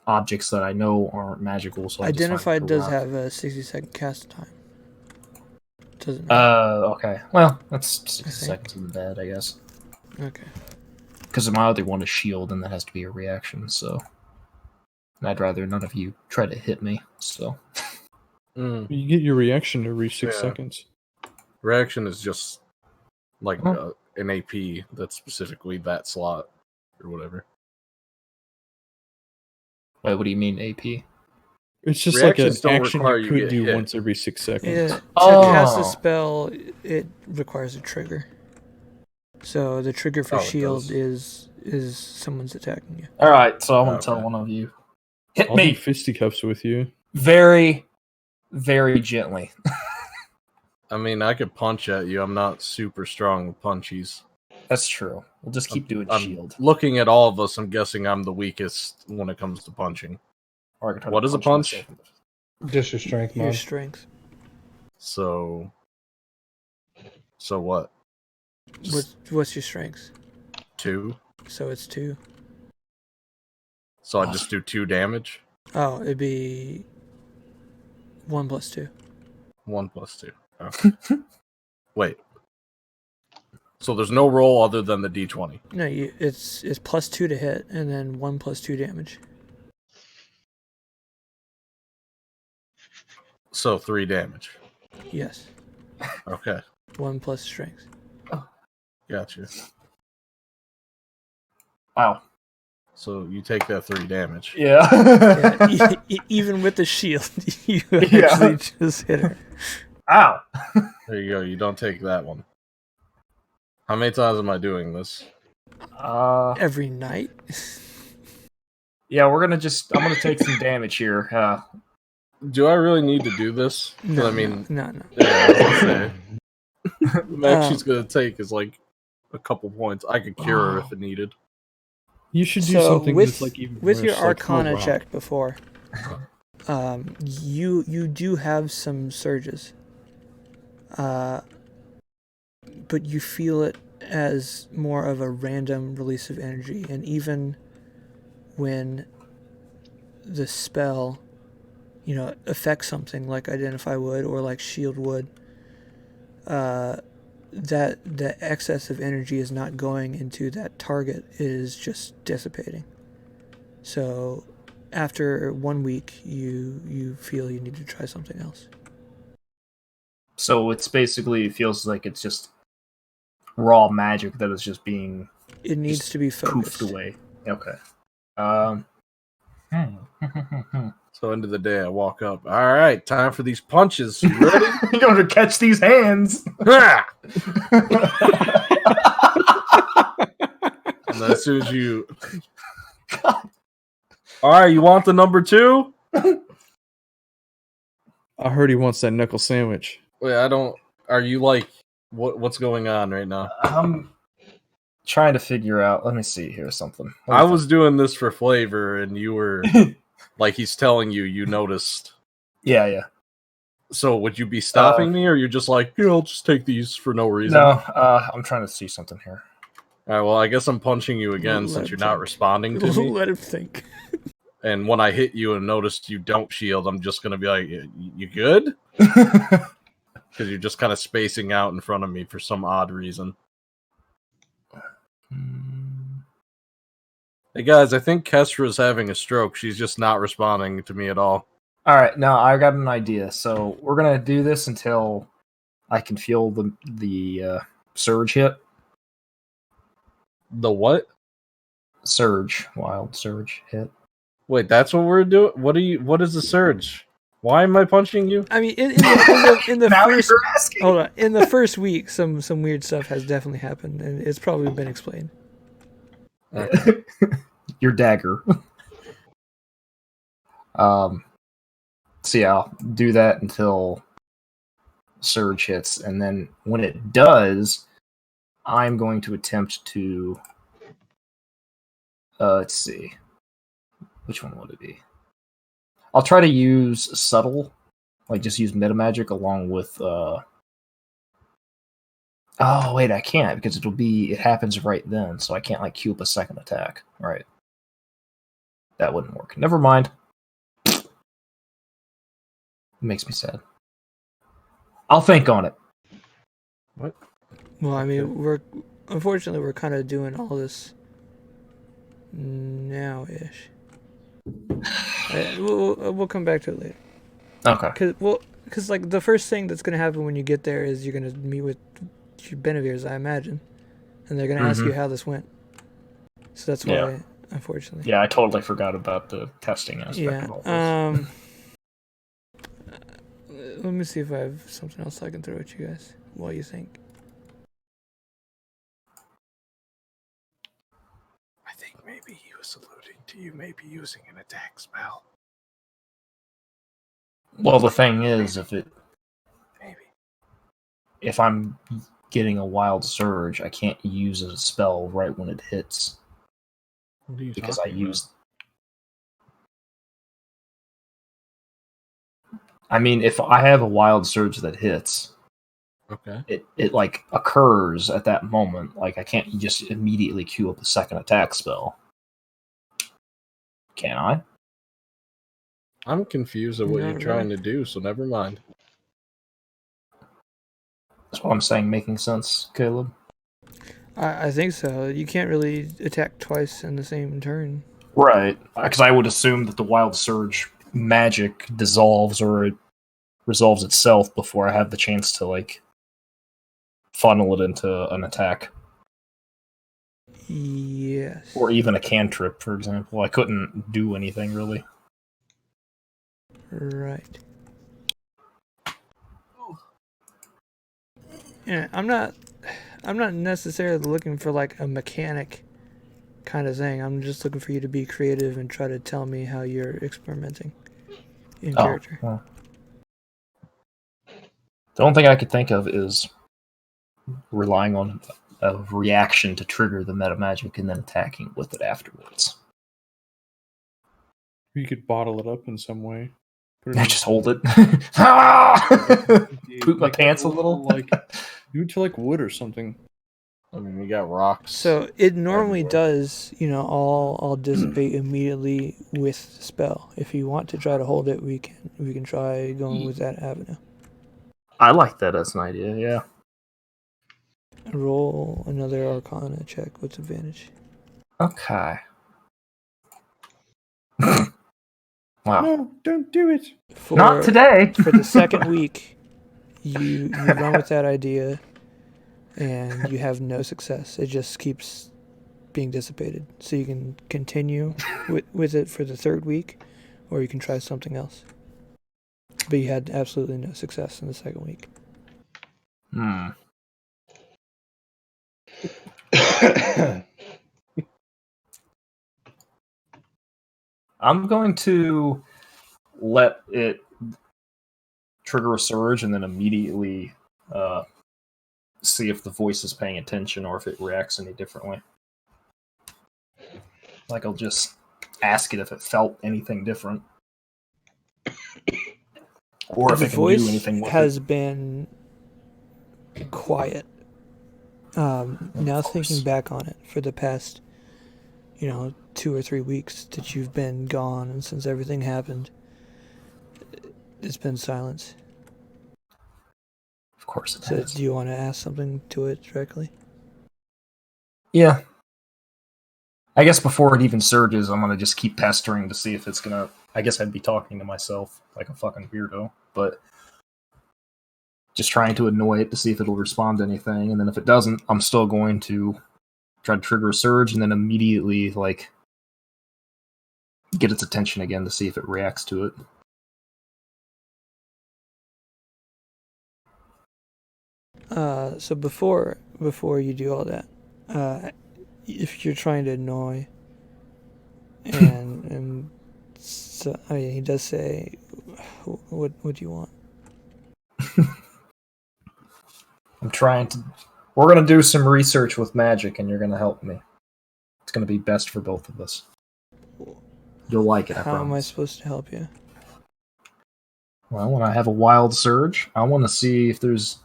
objects that I know aren't magical. So Identify does have a 60-second cast time. Doesn't it? Okay. Well, that's 60 seconds in the bed, I guess. Okay. Because my other one is shield, and that has to be a reaction, so... And I'd rather none of you try to hit me, so... You get your reaction every 6 seconds. Reaction is just like an AP that's specifically that slot or whatever. Wait, what do you mean, AP? It's just Reactions like an don't action require you you could get do hit. once every 6 seconds. Yeah. To Oh. cast a spell, it requires a trigger. So the trigger for shield is someone's attacking you. Alright, so I want to tell one of you. Hit I'll me! do fisticuffs with you. Very, very gently. I mean, I could punch at you. I'm not super strong with punchies. That's true. We'll just keep doing shield. Looking at all of us, I'm guessing I'm the weakest when it comes to punching. What is a punch? Just your strength, Your Mon. strength. So what? What's your strength? 2. So it's 2. So I just do 2 damage? Oh, it'd be 1 plus 2. 1 plus 2. Okay. Wait. So there's no roll other than the d20? No, it's plus 2 to hit, and then 1 plus 2 damage. So 3 damage. Yes. Okay. 1 plus strength. Gotcha. Wow. So you take that 3 damage. Yeah. Even with the shield, you actually just hit her. Ow. There you go. You don't take that one. How many times am I doing this? Every night. Yeah, I'm gonna take some damage here. Do I really need to do this? No, I mean, no. Yeah, I was gonna say. The max she's gonna take is like a couple points. I could cure her if it needed. You should do something with like even with worse, your like, Arcana oh, wow. check before. You do have some surges. But you feel it as more of a random release of energy, and even when the spell, affects something like Identify would or like Shield would, that the excess of energy is not going into that target, it is just dissipating. So after 1 week, you feel you need to try something else. So it's basically feels like it's just raw magic that is just being It needs to be focused. poofed away. Okay. So end of the day, I walk up. All right, time for these punches. You ready? You're going to catch these hands. Ha! And then as soon as you, all right, you want the number 2? I heard he wants that knuckle sandwich. Wait, I don't. Are you like what's going on right now? I'm trying to figure out. Let me see here something. I was doing this for flavor, and you were like he's telling you noticed. Yeah. So would you be stopping me, or you're just like, I'll just take these for no reason? No, I'm trying to see something here. All right, well, I guess I'm punching you again since you're not responding to me. Let him think. And when I hit you and notice you don't shield, I'm just going to be like, you good? Because you're just kind of spacing out in front of me for some odd reason. Hey, guys, I think Kestra's having a stroke. She's just not responding to me at all. All right, now I got an idea. So we're going to do this until I can feel the surge hit. The what? Surge. Wild surge hit. Wait, that's what we're doing? What is the surge? Why am I punching you? I mean, in the Now first you're asking. hold on, in the first week, some weird stuff has definitely happened, and it's probably been explained. Your dagger. So yeah, I'll do that until surge hits, and then when it does, I'm going to attempt to let's see. Which one would it be? I'll try to use subtle, like just use meta magic along with oh wait, I can't because it happens right then, so I can't like queue up a second attack. Right. That wouldn't work. Never mind. It makes me sad. I'll think on it. What? Well, I mean, we're kind of doing all this now-ish. We'll come back to it later. Okay. Because like the first thing that's gonna happen when you get there is you're gonna meet with your Benevirs, I imagine, and they're gonna ask you how this went. So that's why, unfortunately. Yeah, I totally forgot about the testing aspect of all this. Let me see if I have something else I can throw at you guys while you think. I think maybe he was alluding to you maybe using an attack spell. Well, the thing is, Maybe. if I'm getting a wild surge, I can't use a spell right when it hits What are you because I talking about? used. I mean, if I have a wild surge that hits, Okay. it like occurs at that moment. Like I can't just immediately queue up a second attack spell. Can I? I'm confused at what Not you're trying really. to do, so never mind. That's what I'm saying. Making sense, Caleb? I think so. You can't really attack twice in the same turn. Right. Because I would assume that the wild surge magic dissolves or it resolves itself before I have the chance to like funnel it into an attack. Yes. Or even a cantrip, for example. I couldn't do anything really. Right. Yeah, I'm not necessarily looking for like a mechanic kind of thing. I'm just looking for you to be creative and try to tell me how you're experimenting in character. Well. The only thing I could think of is relying on a reaction to trigger the meta magic and then attacking with it afterwards. You could bottle it up in some way. Put I in- just hold it. Ah! Poop my Make pants a it little. like do it to like wood or something. I mean, we got rocks. So it normally everywhere. does, all dissipate immediately with the spell. If you want to try to hold it, we can try going with that avenue. I like that as an idea. Yeah. Roll another Arcana check with advantage. Okay. Wow. No, don't do it. Not today. For the second week, you run with that idea, and you have no success. It just keeps being dissipated. So you can continue with it for the third week, or you can try something else. But you had absolutely no success in the second week. I'm going to let it trigger a surge and then immediately see if the voice is paying attention or if it reacts any differently. Like, I'll just ask it if it felt anything different. Or if The it can do voice anything with has it. been quiet. Now thinking back on it, for the past, 2 or 3 weeks that you've been gone, and since everything happened, it's been silence. Of course it So has. do you want to ask something to it directly? Yeah. I guess before it even surges, I'm going to just keep pestering to see if it's going to... I guess I'd be talking to myself like a fucking weirdo, but just trying to annoy it to see if it'll respond to anything, and then if it doesn't, I'm still going to try to trigger a surge and then immediately, get its attention again to see if it reacts to it. So before you do all that, if you're trying to annoy, and so, he does say, what do you want? I'm trying to... We're going to do some research with magic, and you're going to help me. It's going to be best for both of us. You'll like it, I How am I promise. supposed to help you? Well, when I have a wild surge, I want to see if there's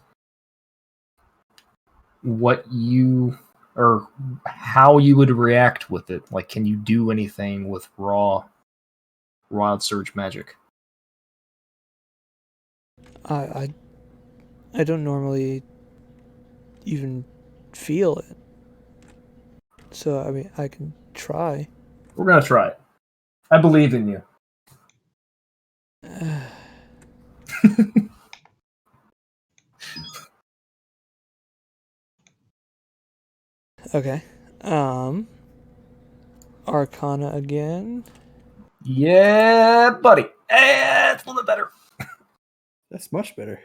what you... or how you would react with it. Like, can you do anything with raw wild surge magic? I don't normally even feel it. So, I mean, I can try. We're going to try it. I believe in you. Okay. Arcana again. Yeah, buddy. It's a little bit better. That's much better.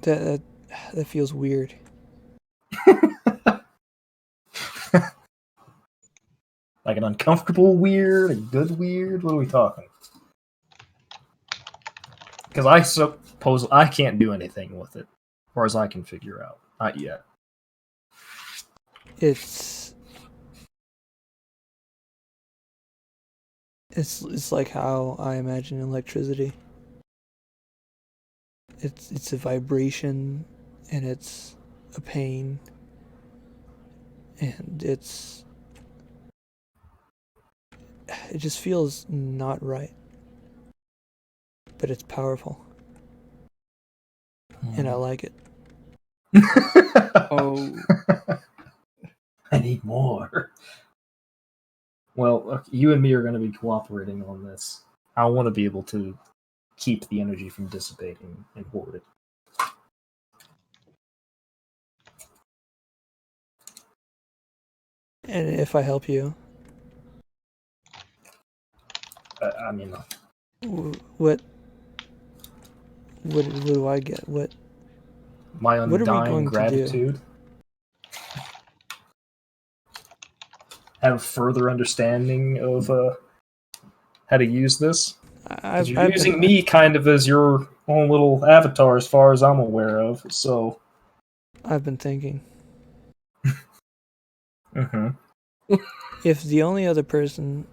That feels weird. Like an uncomfortable weird, a good weird? What are we talking? Because I suppose I can't do anything with it, as far as I can figure out. Not yet. It's like how I imagine electricity. It's a vibration, and it's a pain, and it just feels not right. But it's powerful, and I like it. Oh, I need more. Well, look, you and me are going to be cooperating on this. I want to be able to keep the energy from dissipating and hoard it. And if I help you, I mean, what do I get? What my What are we undying going to do? gratitude. Have further understanding of how to use this. Because you're using me kind of as your own little avatar, as far as I'm aware of. So I've been thinking, mm-hmm. if the only other person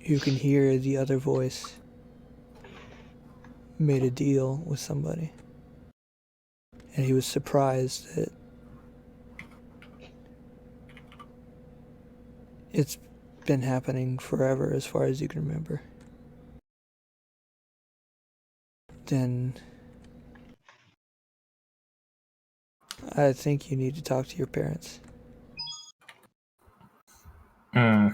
who can hear the other voice made a deal with somebody. And he was surprised that it's been happening forever as far as you can remember. Then I think you need to talk to your parents. Yeah,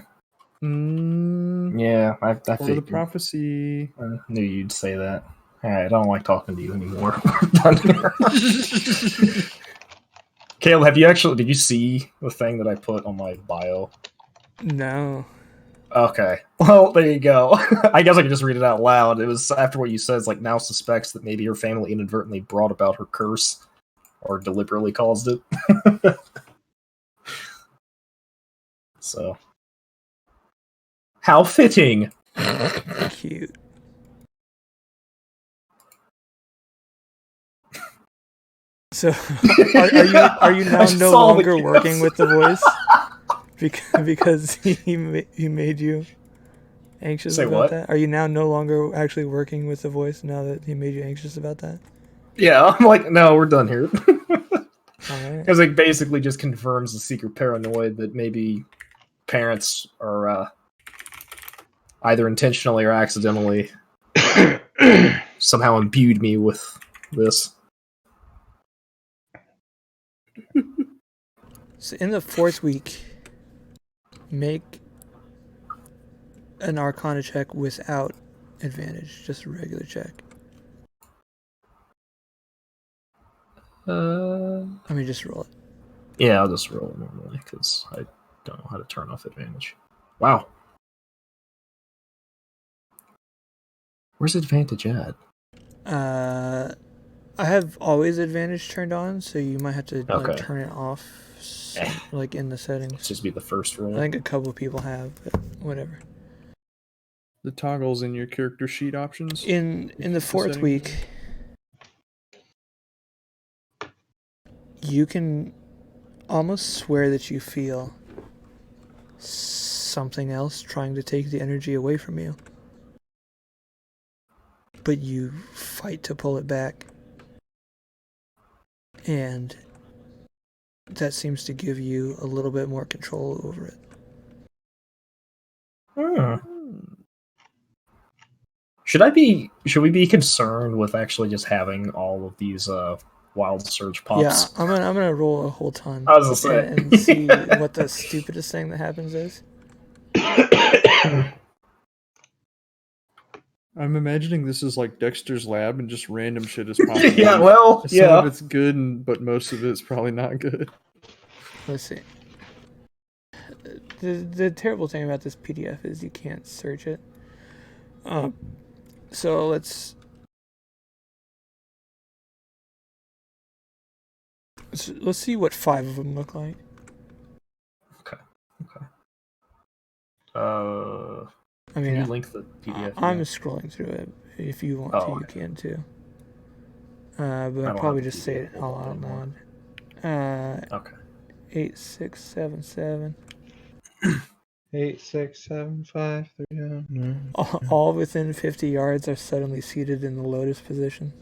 I Part of the figured. prophecy. I knew you'd say that. Alright, I don't like talking to you anymore. Done here. Caleb, did you see the thing that I put on my bio? No. Okay. Well, there you go. I guess I could just read it out loud. It was after what you said, it's like now suspects that maybe her family inadvertently brought about her curse or deliberately caused it. So. How fitting! Cute. So, are you now no longer working with the voice because he made you anxious Say about what? that? Are you now no longer actually working with the voice now that he made you anxious about that? Yeah, I'm like, no, we're done here. Alright. Because it basically just confirms the secret paranoid that maybe parents are either intentionally or accidentally somehow imbued me with this. So in the fourth week, make an Arcana check without advantage, just a regular check. I mean, just roll it. Yeah, I'll just roll it normally because I don't know how to turn off advantage. Wow. Where's advantage at? I have always advantage turned on, so you might have to Okay. turn it off, like in the settings. Let's just be the first roll. I think a couple people have, but whatever. The toggles in your character sheet options. In the fourth settings. week, you can almost swear that you feel something else trying to take the energy away from you. But you fight to pull it back. And that seems to give you a little bit more control over it. Should we be concerned with actually just having all of these wild surge pops? Yeah, I'm gonna roll a whole ton. I was gonna say. and see what the stupidest thing that happens is. I'm imagining this is like Dexter's Lab and just random shit is popping Yeah, up. well, Some of it's good, but most of it's probably not good. Let's see. The terrible thing about this PDF is you can't search it. So let's see what 5 of them look like. Okay. I Can mean, you link the PDF? I'm scrolling through it. If you want to, you can too. But I'll probably just say it all out loud. Okay. 8, 6, 7, 7. 8, 6, 7, 5, 3, 9. All within 50 yards are suddenly seated in the lotus position.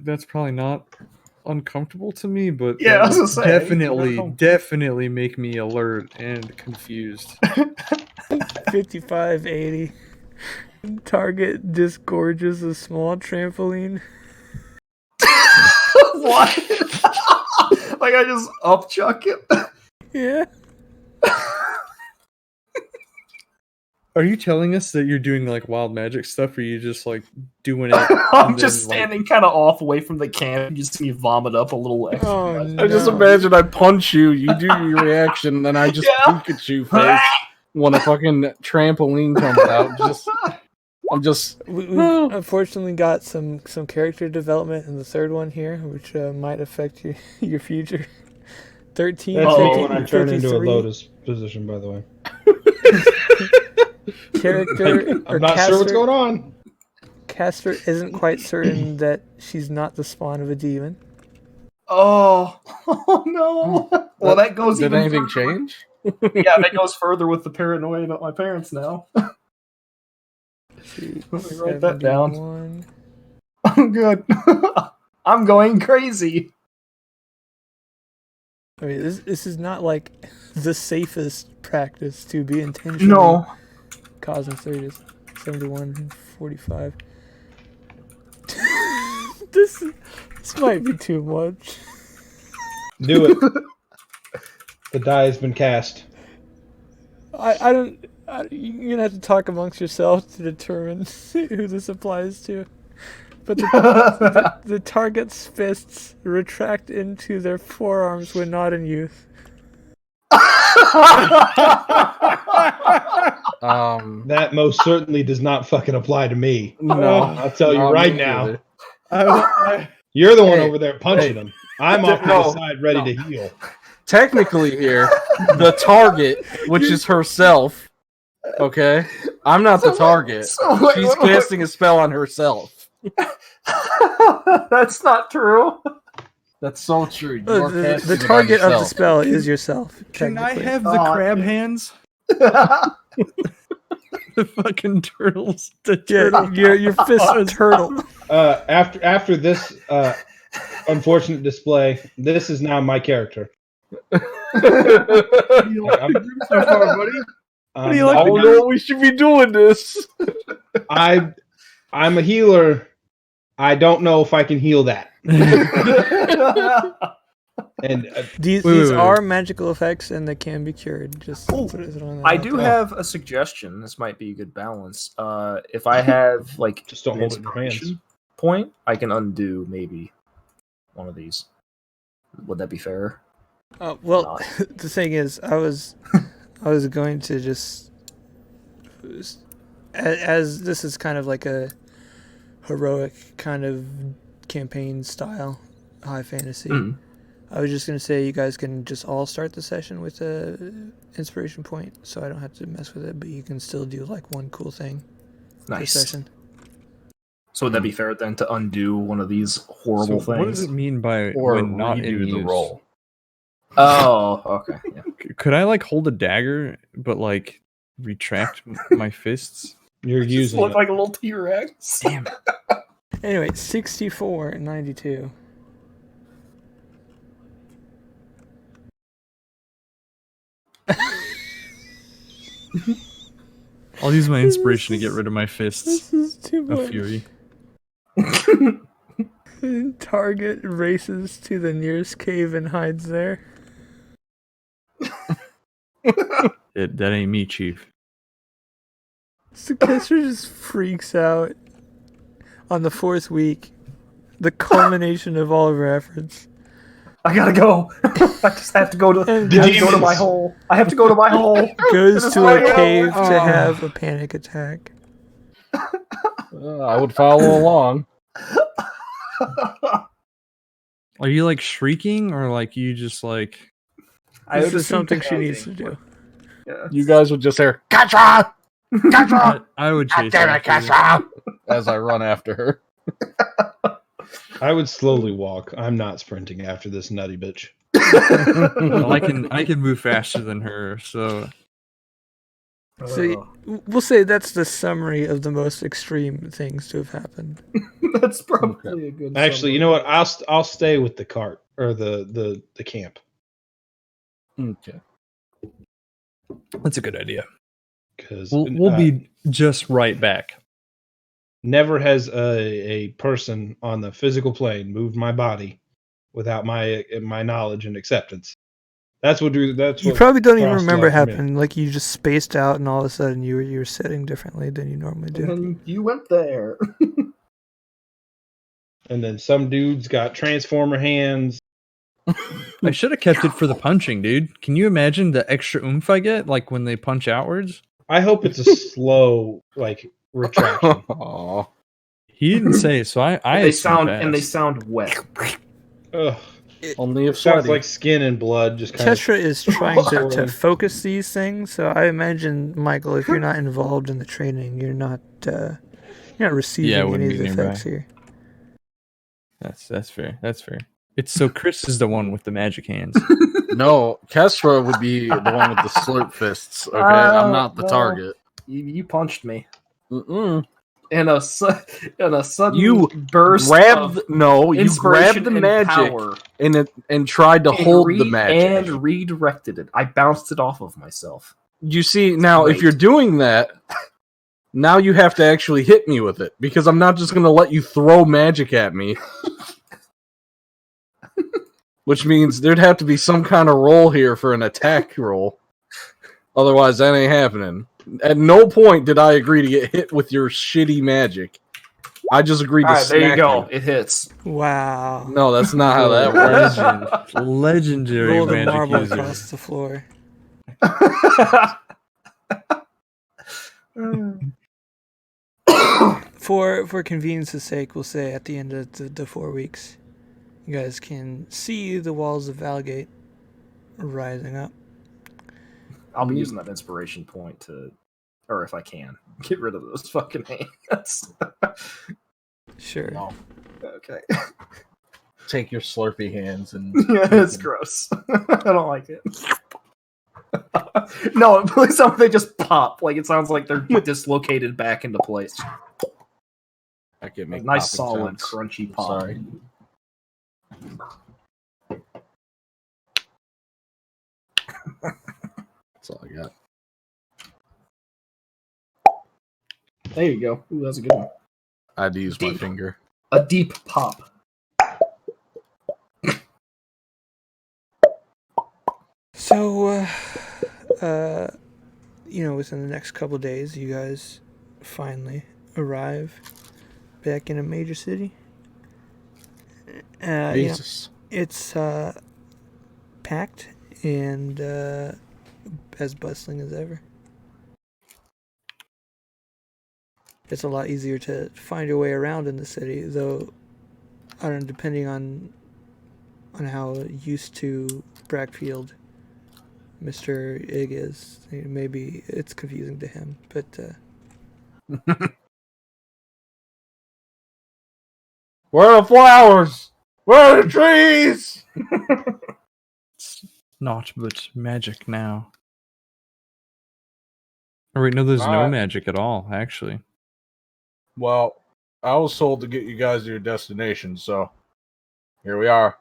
That's probably not uncomfortable to me, but Yeah, I was gonna say, definitely make me alert and confused. 5580. Target disgorges a small trampoline. What? Like I just upchuck it? Yeah. Are you telling us that you're doing like wild magic stuff, or are you just like doing it? I'm just standing kind of off away from the camp. You just see me vomit up a little extra. Oh, I just imagine I punch you, you do your reaction, and then I just Pikachu face when a fucking trampoline comes out. We've unfortunately got some character development in the third one here, which might affect your future. 13. That's 50, when I turn into a 53. lotus position, by the way. Character. I'm not sure what's going on. Caster isn't quite certain that she's not the spawn of a demon. Oh, oh no. Well, that goes Did even anything further. change? Yeah, that goes further with the paranoia about my parents now. Let me write that down. 71. I'm good. I'm going crazy. I mean, this is not like the safest practice to be intentionally causing 30 to 71, 45. This might be too much. Do it. The die has been cast. I don't. You're gonna have to talk amongst yourselves to determine who this applies to. But the target's fists retract into their forearms when not in use. That most certainly does not fucking apply to me. No, I'll tell you not right me now. either. You're the one Hey, over there punching him. I'm off to the side ready to heal. Technically here, the target, which is herself, okay? I'm not the target. She's casting a spell on herself. That's not true. That's so true. You are The casting it on target of the yourself. spell is yourself. Can I technically. have the crab hands? The fucking turtles. The turtle. Yeah, your fist turtle. After this unfortunate display, this is now my character. What do you like the group so far, buddy? What do you like? Oh no, we should be doing this. I'm a healer. I don't know if I can heal that. And These are magical effects and they can be cured. Just put it on that I out do there. have a suggestion. This might be a good balance. If I have like just don't an hold it in your hands. inspiration point, I can undo maybe one of these. Would that be fair? Well, the thing is, I was going to just, as this is kind of like a heroic kind of campaign style, high fantasy. Mm. I was just going to say you guys can just all start the session with a inspiration point, so I don't have to mess with it, but you can still do like one cool thing per Nice. session. So would that be fair then to undo one of these horrible So things? what does it mean by Or when not in redo the use? roll. Oh, okay. Yeah. Could I like hold a dagger but like retract my fists? you're using Look it. like a little T-Rex. Damn. Anyway, 64 and 92. I'll use my inspiration to get rid of my fists This is too of much. fury. Target races to the nearest cave and hides there. That ain't me, Chief. Sukestra just freaks out on the fourth week. The culmination of all of our efforts. I gotta go. I just have to go to. And I have to go to my hole. I have to go to my hole. goes to a cave to Oh. have a panic attack. I would follow along. Are you like shrieking or like you just like This is something she needs to do. Yeah. You guys would just hear, "Gotcha! Gotcha! I would chase Damn it, after you. gotcha!" as I run after her. I would slowly walk. I'm not sprinting after this nutty bitch. Well, I can move faster than her, so So we'll say that's the summary of the most extreme things to have happened. That's probably a good. Actually, you know what? I'll stay with the cart or the camp Okay. that's a good idea. because We'll be just right back. never has a person on the physical plane moved my body without my knowledge and acceptance. That's what You what probably don't even crossed remember left for me. happening. Like you just spaced out, and all of a sudden you were sitting differently than you normally do. And you went there. And then some dude's got transformer hands. I should have kept it for the punching, dude. Can you imagine the extra oomph I get like when they punch outwards? I hope it's a slow like retraction. Aw. He didn't say, so I They assume sound fast. wet. Ugh, Only if sounds sweaty. like skin and blood just kind Kestra is trying to swirling. focus these things, so I imagine, Michael, if you're not involved in the training, you're not receiving Yeah, I any wouldn't of the be nearby. effects here. That's fair. That's fair. It's so Chris is the one with the magic hands. No, Kestra would be the one with the slurp fists. Okay, I'm not the No. target. You punched me Mm-mm. in a sudden You burst grabbed of you inspiration grabbed the and magic power and tried to hold the magic. and redirected it. I bounced it off of myself. You see, now if Wait. you're doing that, now you have to actually hit me with it because I'm not just going to let you throw magic at me. Which means there'd have to be some kind of roll here for an attack roll. Otherwise, that ain't happening. At no point did I agree to get hit with your shitty magic. I just agreed to Alright, there you smack go. It hits. Wow. No, that's not how that works. Legendary Roll the magic marble user. across the floor. For convenience's sake, we'll say at the end of the 4 weeks, you guys can see the walls of Valgate rising up. I'll be using that inspiration point to, or if I can, get rid of those fucking hands. Sure. No. Okay. Take your slurpy hands and Yeah, it's gross. I don't like it. No, please don't. They just pop. Like it sounds like they're dislocated back into place. I can make Nice, popping solid, sounds. crunchy pop. Sorry. That's all I got. There you go. Ooh, that's a good one. I had to use my Deep. finger. A deep pop. So, within the next couple days, you guys finally arrive back in a major city. Jesus. It's packed and as bustling as ever. It's a lot easier to find your way around in the city, though. I don't know, depending on how used to Brackfield Mr. Ig is, maybe it's confusing to him. But Where are the flowers? Where are the trees? Not but magic now. Oh, wait, no, there's no Alright. magic at all, actually. Well, I was told to get you guys to your destination, so here we are.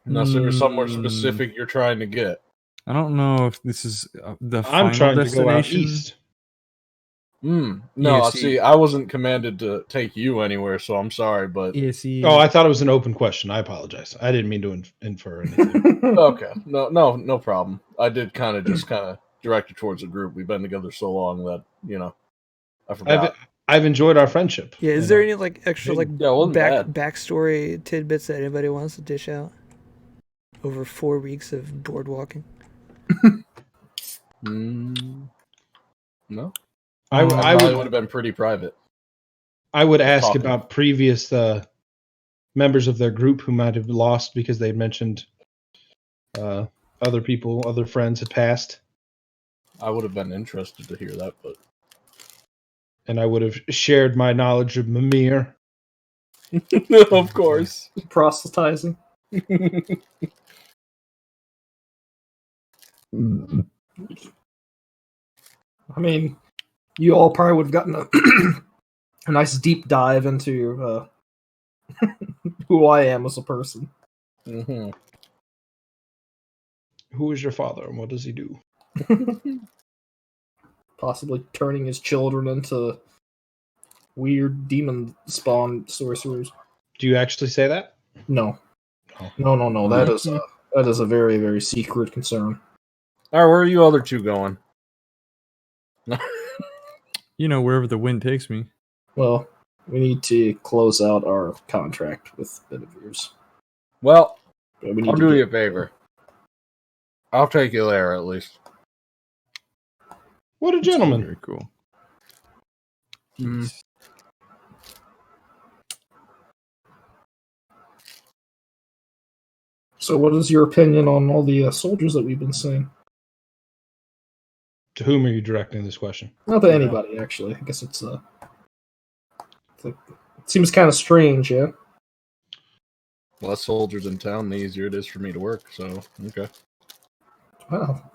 Unless there was somewhere specific you're trying to get. I don't know if this is the I'm final trying to destination. go out east. No, Yeah, see, I wasn't commanded to take you anywhere, so I'm sorry, but Yeah, see, Oh, I thought it was an open question. I apologize. I didn't mean to infer anything. okay, no problem. I did kind of direct you towards the group. We've been together so long that I forgot. I've enjoyed our friendship. yeah, is you there know. any extra Yeah, it wasn't bad. backstory tidbits that anybody wants to dish out over 4 weeks of board walking? No, I would would have been pretty private. I would ask Talking. about previous members of their group who might have lost because they mentioned other people, other friends had passed, I would have been interested to hear that, but and I would have shared my knowledge of Mimir. of course. Proselytizing. I mean, you all probably would have gotten a nice deep dive into who I am as a person. Mm-hmm. Who is your father and what does he do? Possibly turning his children into weird demon spawn sorcerers. Do you actually say that? No. Oh. No. That is a very, very secret concern. All right, where are you other two going? wherever the wind takes me. Well, we need to close out our contract with Benevir's. Well, We need I'll to do get- you a favor. I'll take you there at least. What a gentleman. Very cool. So, what is your opinion on all the soldiers that we've been seeing? To whom are you directing this question? Not to anybody, actually. I guess it seems kind of strange, yeah. less soldiers in town, the easier it is for me to work. So, okay. Well,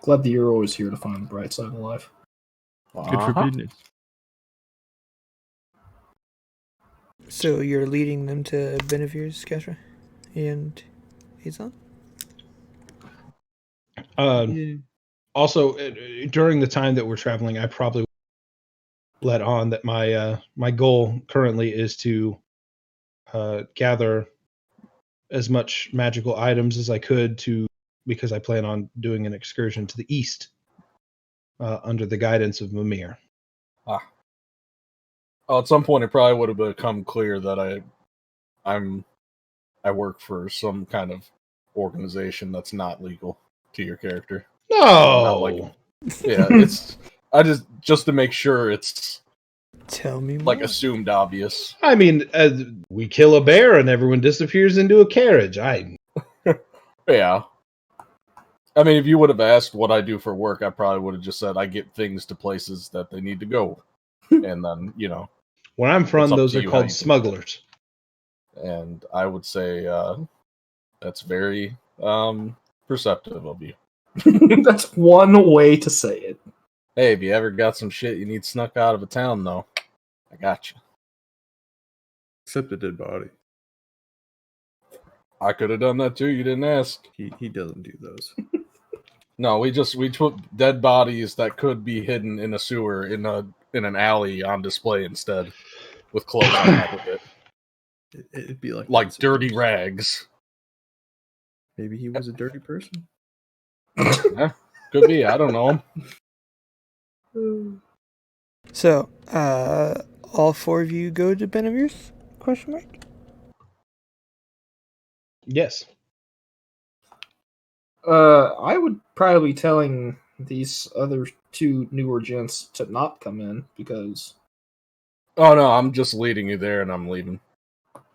glad that you're always here to find the bright side of life. Good for business. So you're leading them to Benevir's, Kestra, and Azon? Also, during the time that we're traveling, I probably let on that my goal currently is to gather as much magical items as I could because I plan on doing an excursion to the east under the guidance of Mimir. Well, at some point, it probably would have become clear that I work for some kind of organization that's not legal to your character. No, Yeah, it's just to make sure it's Tell me more. like assumed obvious. I mean, we kill a bear and everyone disappears into a carriage. Yeah. I mean, if you would have asked what I do for work, I probably would have just said I get things to places that they need to go. And then, Where I'm from, It's up those to are you how called you do it. smugglers. and I would say that's very perceptive of you. That's one way to say it. Hey, if you ever got some shit you need snuck out of a town, though, I got you. Except a dead body. I could have done that too. You didn't ask. He doesn't do those. No, we put dead bodies that could be hidden in a sewer in an alley on display instead, with clothes on top of it, It'd be like dirty rags. Maybe he was a dirty person. Yeah, could be. I don't know. So, all four of you go to Benevir's? Question mark. Yes. I would probably be telling these other two newer gents to not come in because Oh no, I'm just leading you there, and I'm leaving.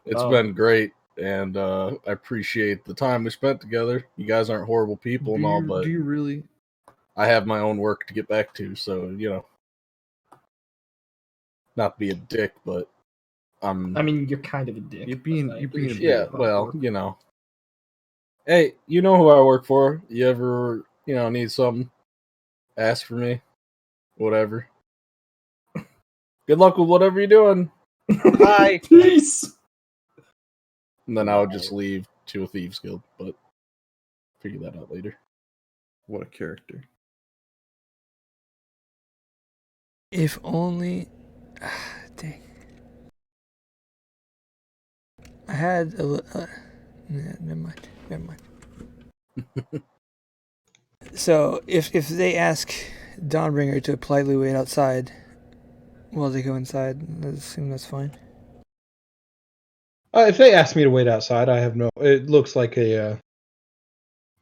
It's Oh. been great, and I appreciate the time we spent together. You guys aren't horrible people and all, but Do you really? I have my own work to get back to, so not to be a dick, but I mean you're kind of a dick. You're being but I a appreciate yeah, it. well, Hey, you know who I work for. You ever, need something? Ask for me. Whatever. Good luck with whatever you're doing. Bye. Peace. And then I would just leave to a thieves guild, but figure that out later. What a character. If only. Dang. I had a. Nah, never mind. So, if they ask Dawnbringer to politely wait outside while they go inside, I assume that's fine. If they ask me to wait outside, I have no. It looks like a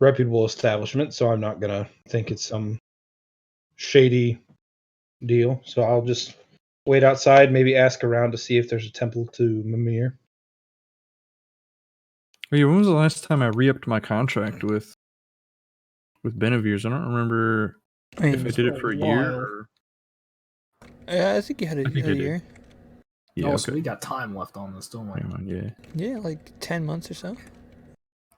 reputable establishment, so I'm not gonna think it's some shady deal. So I'll just wait outside, maybe ask around to see if there's a temple to Mimir. Wait, when was the last time I re-upped my contract with Benevir's? I don't remember I mean, if I did it for a year while. or... I think you had I think I a did. year. Yeah, So we got time left on this, don't we? Hang on, yeah. Yeah, like 10 months or so.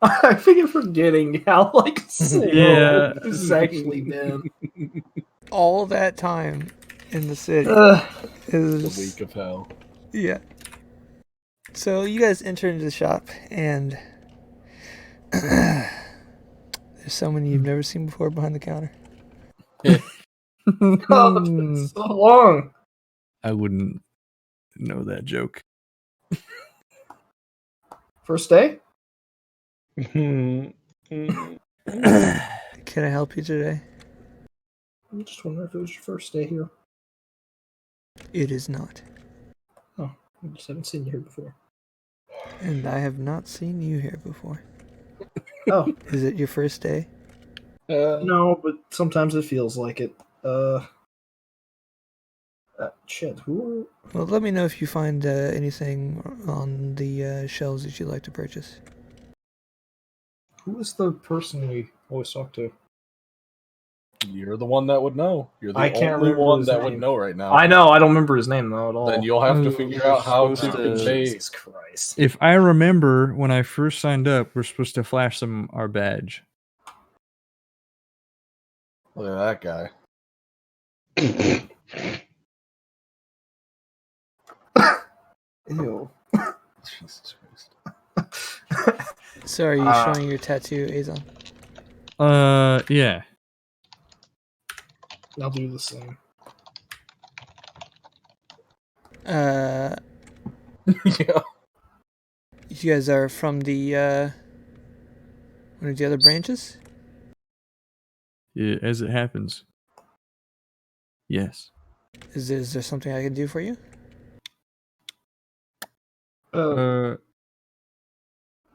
I think I'm forgetting how slow Yeah. this has actually been. All that time in the city The is week of hell. yeah. So you guys enter into the shop, and there's someone you've never seen before behind the counter. Oh, it's been so long. I wouldn't know that joke. First day? Can I help you today? I'm just wondering if it was your first day here. It is not. Oh, I just haven't seen you here before. And I have not seen you here before. Oh, Is it your first day? no, but sometimes it feels like it. Shit, who? Well, let me know if you find anything on the shelves that you'd like to purchase. Who is the person we always talk to? You're the one that would know. You're the I can't only remember one his that would name. know right now. I know. I don't remember his name though at all. Then you'll have to Oh, figure we're out how to supposed to- convey. Jesus Christ. If I remember, when I first signed up, we're supposed to flash them our badge. Look at that guy. Ew. Jesus Christ. So are you showing your tattoo, Azon? Yeah. I'll do the same. Yeah. You guys are from the one of the other branches? Yeah, as it happens. Yes. Is there something I can do for you?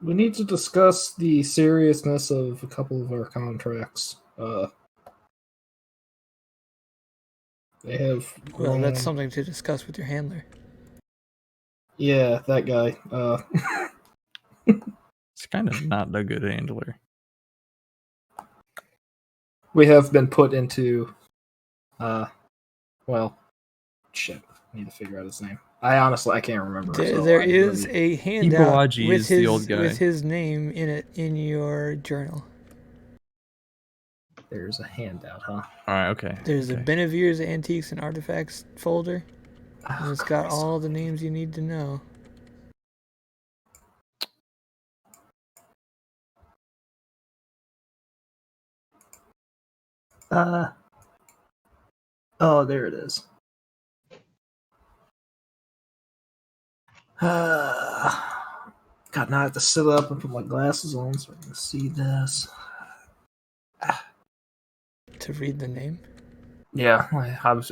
We need to discuss the seriousness of a couple of our contracts. They have Well, grown. that's something to discuss with your handler. Yeah, that guy. It's kind of not a good handler. We have been put into. Well, shit. I need to figure out his name. I can't remember. There is a handout Ibuaji with is the old guy. with his name in it in your journal. There's a handout, huh? All right, okay. There's okay. a Benevir's Antiques and Artifacts folder. And it's got Christ. all the names you need to know. Oh, there it is. God, now I have to sit up and put my glasses on so I can see this. To read the name? Yeah,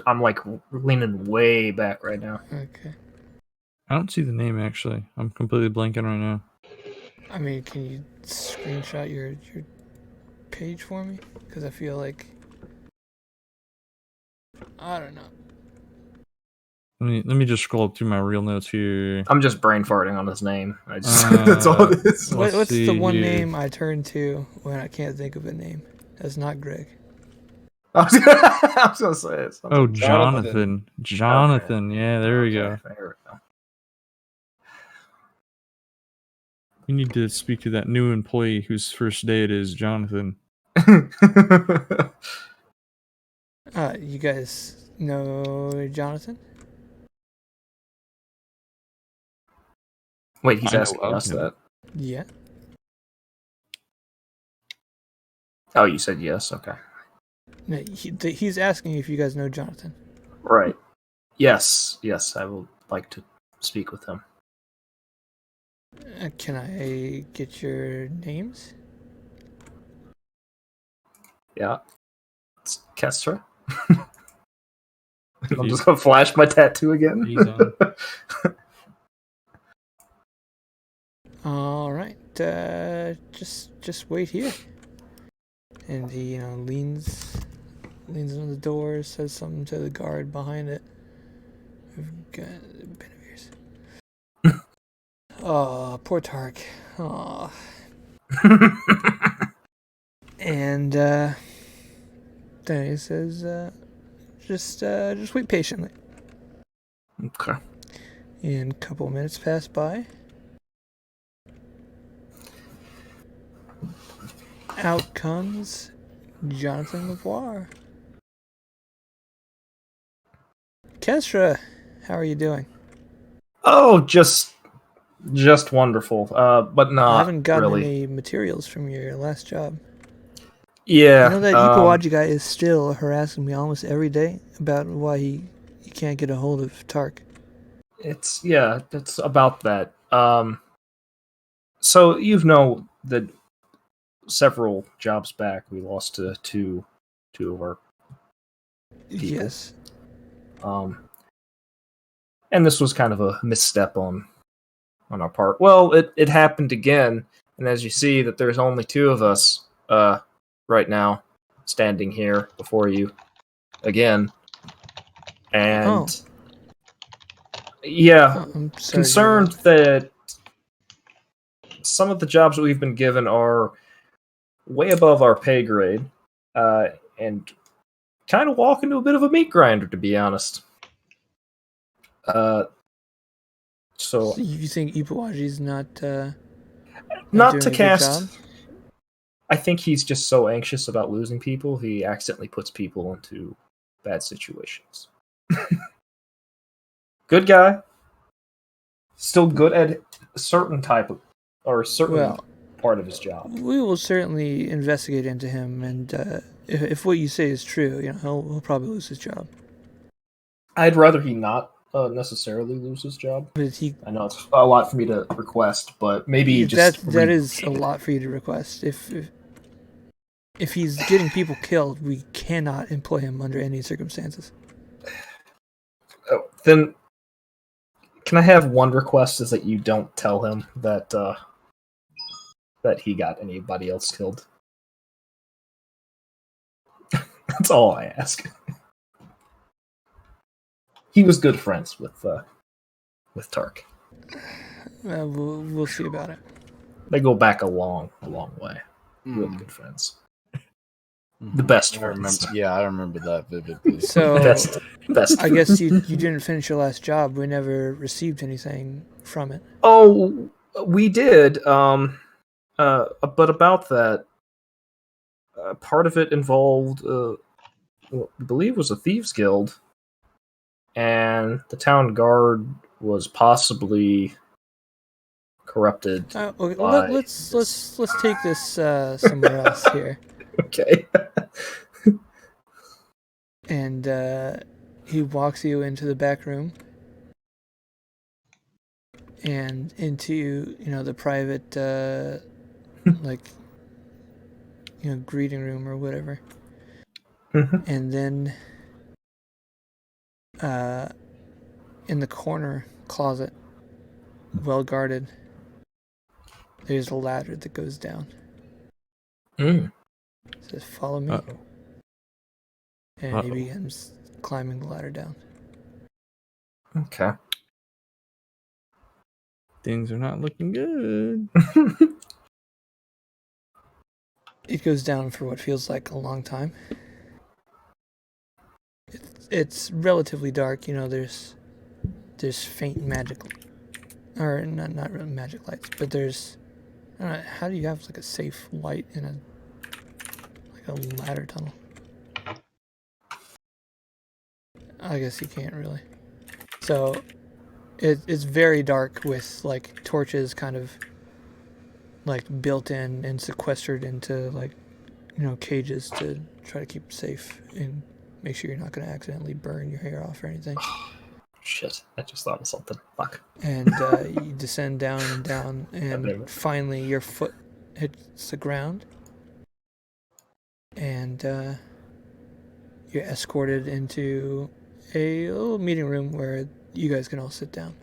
I'm like leaning way back right now. Okay. I don't see the name actually. I'm completely blanking right now. I mean, can you screenshot your page for me? Because I feel like... I don't know. Let me just scroll up through my real notes here. I'm just brain farting on his name. I just that's all it is. Let's What's the see one here. name I turn to when I can't think of a name? That's not Greg. I was gonna say it. Oh, Jonathan. Jonathan. Yeah, there we go. There we go. You need to speak to that new employee whose first day it is, Jonathan. You guys know Jonathan? Wait, he's I know asking of us him. that. Yeah. Oh, you said yes. Okay. No, he's asking if you guys know Jonathan. Right. Yes. Yes, I would like to speak with him. Can I get your names? Yeah. It's Kestra. I'm just gonna flash my tattoo again. He's on. All right. Just wait here. And he, leans on the door, says something to the guard behind it. We've got Benevir's. Oh, poor Tark. Oh. And then he says, just wait patiently. Okay. And a couple minutes pass by. Out comes Jonathan Lavoie. Kestra, how are you doing? Oh, just wonderful. But I not haven't gotten really. any materials from your last job. Yeah. I know that Ipawaji guy is still harassing me almost every day about why he can't get a hold of Tark. It's about that. So you know that several jobs back we lost to two of our people. Yes. And this was kind of a misstep on our part. Well, it happened again, and as you see that there's only two of us right now standing here before you again. And yeah, I'm sorry concerned that some of the jobs that we've been given are way above our pay grade, and kind of walk into a bit of a meat grinder, to be honest. So So you think Ipuaji's not not doing to a good cast. job? I think he's just so anxious about losing people, he accidentally puts people into bad situations. Good guy. Still good at a certain type of, or a certain Well, part of his job. we will certainly investigate into him, and if what you say is true, he'll probably lose his job. I'd rather he not necessarily lose his job. But he I know it's a lot for me to request, but maybe just that is a lot for you to request. If he's getting people killed, we cannot employ him under any circumstances. Then can I have one request? Is that you don't tell him that that he got anybody else killed. That's all I ask. He was good friends with Tark. We'll see about it. They go back a long way. Really good friends. The best I friends. remember, I remember that vividly. So Best. I guess you didn't finish your last job. We never received anything from it. Oh, we did. But about that, part of it involved, what I believe was a thieves guild, and the town guard was possibly corrupted. Okay, by let's take this somewhere else here. Okay. And he walks you into the back room and into the private greeting room or whatever. And then in the corner closet, well guarded, there's a ladder that goes down. It says, "Follow me." Uh-oh. And he begins climbing the ladder down. Okay. Things are not looking good. It goes down for what feels like a long time. It's relatively dark. There's faint magic, or not really magic lights, but there's. I don't know, how do you have like a safe light in a ladder tunnel? I guess you can't really. So it's very dark with like torches kind of like built in and sequestered into cages to try to keep safe and make sure you're not going to accidentally burn your hair off or anything. Shit, I just thought of something. Fuck. And you descend down and down, and finally your foot hits the ground, and you're escorted into a little meeting room where you guys can all sit down.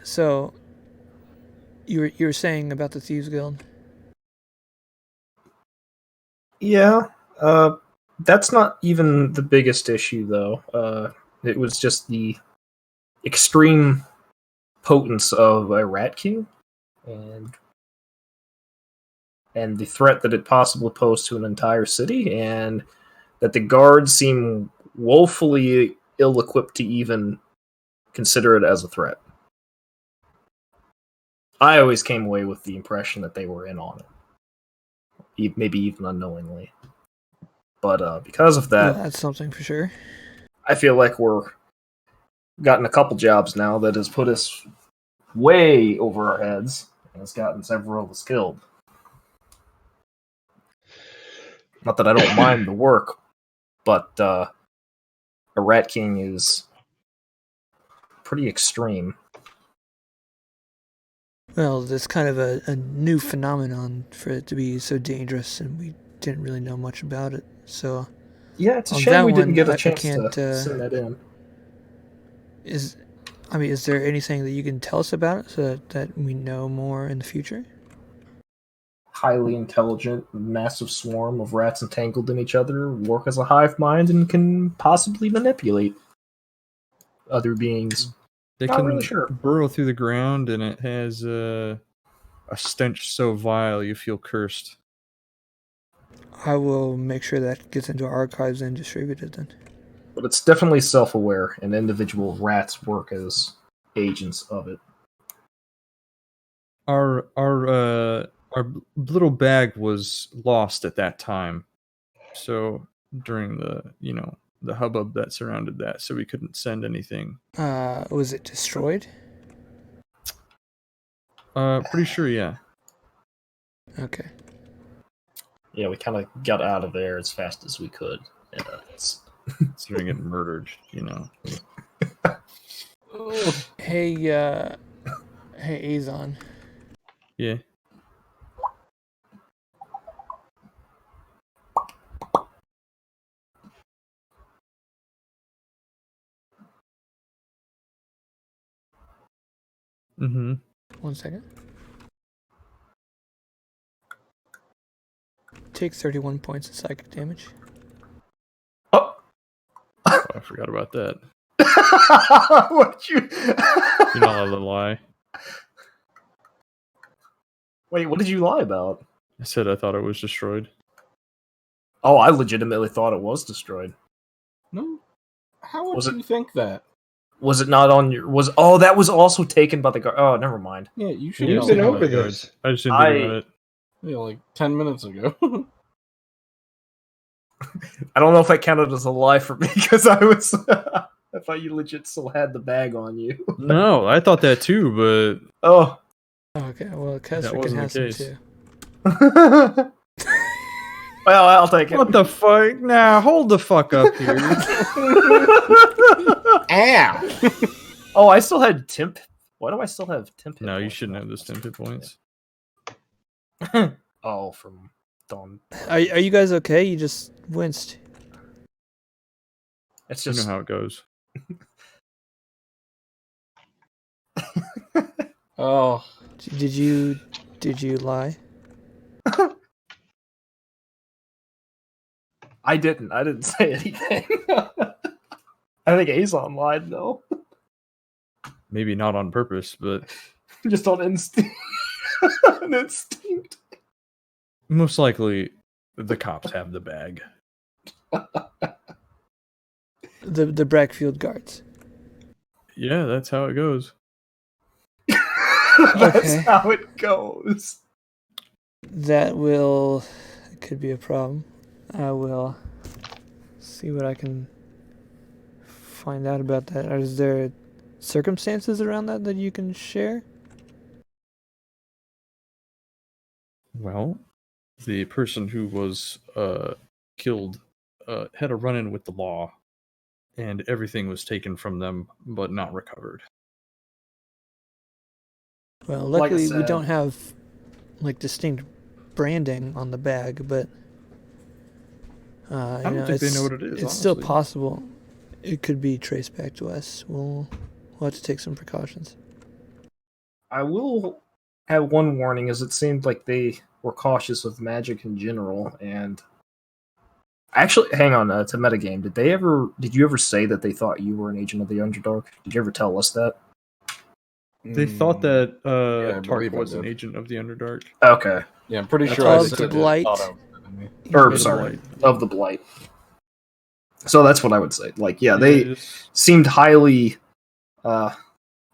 So you were saying about the Thieves Guild? Yeah. That's not even the biggest issue, though. It was just the extreme potence of a Rat King, and the threat that it possibly posed to an entire city, and that the guards seem woefully ill-equipped to even consider it as a threat. I always came away with the impression that they were in on it, maybe even unknowingly. But because of that, Well, that's something for sure. I feel like we're gotten a couple jobs now that has put us way over our heads and has gotten several of us killed. Not that I don't mind the work, but a Rat King is pretty extreme. Well, there's kind of a new phenomenon for it to be so dangerous, and we didn't really know much about it. So Yeah, it's a on shame that we didn't one, get a I chance can't, to send that in. is there anything that you can tell us about it so that we know more in the future? Highly intelligent, massive swarm of rats entangled in each other, work as a hive mind, and can possibly manipulate other beings. They Not can really sure. burrow through the ground, and it has a stench so vile you feel cursed. I will make sure that gets into our archives and distributed then. But it's definitely self-aware, and individual rats work as agents of it. Our little bag was lost at that time, so during the hubbub that surrounded that, so we couldn't send anything. Was it destroyed? Pretty sure, yeah. Okay. Yeah, we kind of got out of there as fast as we could. Yeah, So we get murdered, Hey, hey, Azon. Yeah. Mm-hmm. 1 second. Take 31 points of psychic damage. Oh, Oh, I forgot about that. what you? You're not allowed to lie. Wait, what did you lie about? I said I thought it was destroyed. Oh, I legitimately thought it was destroyed. No. How would Was it- you think that? Was it not on your? Oh, that was also taken by the guard. Oh, never mind. Yeah, you should Yeah, know We've been that. over this. I just didn't think about it. Yeah, like 10 minutes ago. I don't know if that counted as a lie for me because I was. I thought you legit still had the bag on you. No, I thought that too, but Oh. Okay, well, Kessler can wasn't have the some case. too. Well, I'll take it. what the fuck? Nah, hold the fuck up here. Ow! Oh, I still had temp. Why do I still have temp? hit No, you points? shouldn't have those 10 hit points. Oh, from Dawn. Are you guys okay? You just winced. It's You just. know how it goes. Oh. Did you lie? I didn't say anything. I think Azon lied though. Maybe not on purpose, but Just on instinct. An instinct. most likely the cops have the bag. The Brackfield guards. Yeah, that's how it goes. That's Okay. how it goes. That could be a problem. I will see what I can find out about that. Is there circumstances around that you can share? Well, the person who was killed had a run-in with the law, and everything was taken from them, but not recovered. Well, Like I luckily we said- don't have like distinct branding on the bag, but I don't think they know what it is. It's still honestly. possible. It could be traced back to us. We'll have to take some precautions. I will have one warning, as it seemed like they were cautious of magic in general, and actually, hang on, to metagame. Did you ever say that they thought you were an agent of the Underdark? Did you ever tell us that? They thought that I Tark believe I was an did. agent of the Underdark. Okay. Yeah, I'm pretty That's sure all I the said blight. thought I was an enemy. Or, Yeah, sorry, Blight. of the Blight. So that's what I would say. Like, yeah, Yeah, they just- seemed highly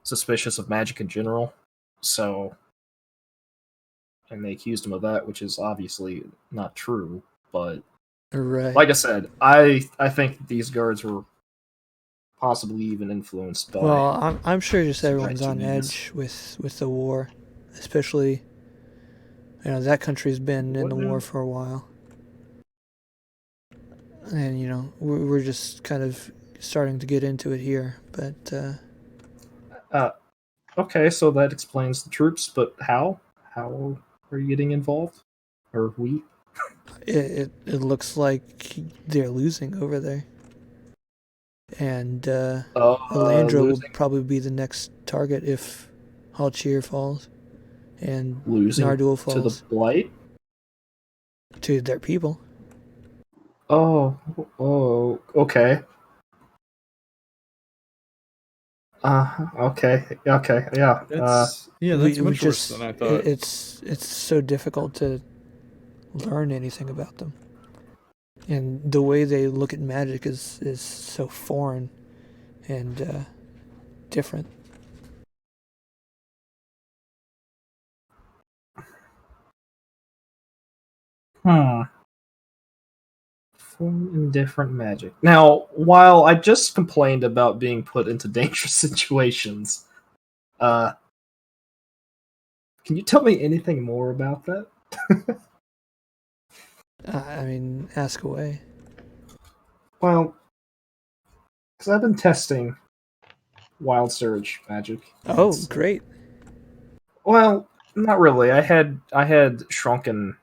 suspicious of magic in general. So, and they accused him of that, which is obviously not true. But Right. like I said, I think that these guards were possibly even influenced by. Well, I'm sure just some everyone's on Dracunians. edge with the war, especially. That country's been in the What now? war for a while, and we're just kind of starting to get into it here. But Okay, so that explains the troops, but how? How are you getting involved? Or we? it looks like they're losing over there, and Elandra will Losing, probably be the next target if Halchir falls and losing Nardul to the falls Blight? to their people. Oh, okay. Okay, yeah. That's We much worse just than I thought. it's so difficult to learn anything about them. And the way they look at magic is so foreign and different. Foreign and different magic. Now, while I just complained about being put into dangerous situations, can you tell me anything more about that? I mean, ask away. Well, because I've been testing wild surge magic. Oh, It's, great. well, not really. I had shrunken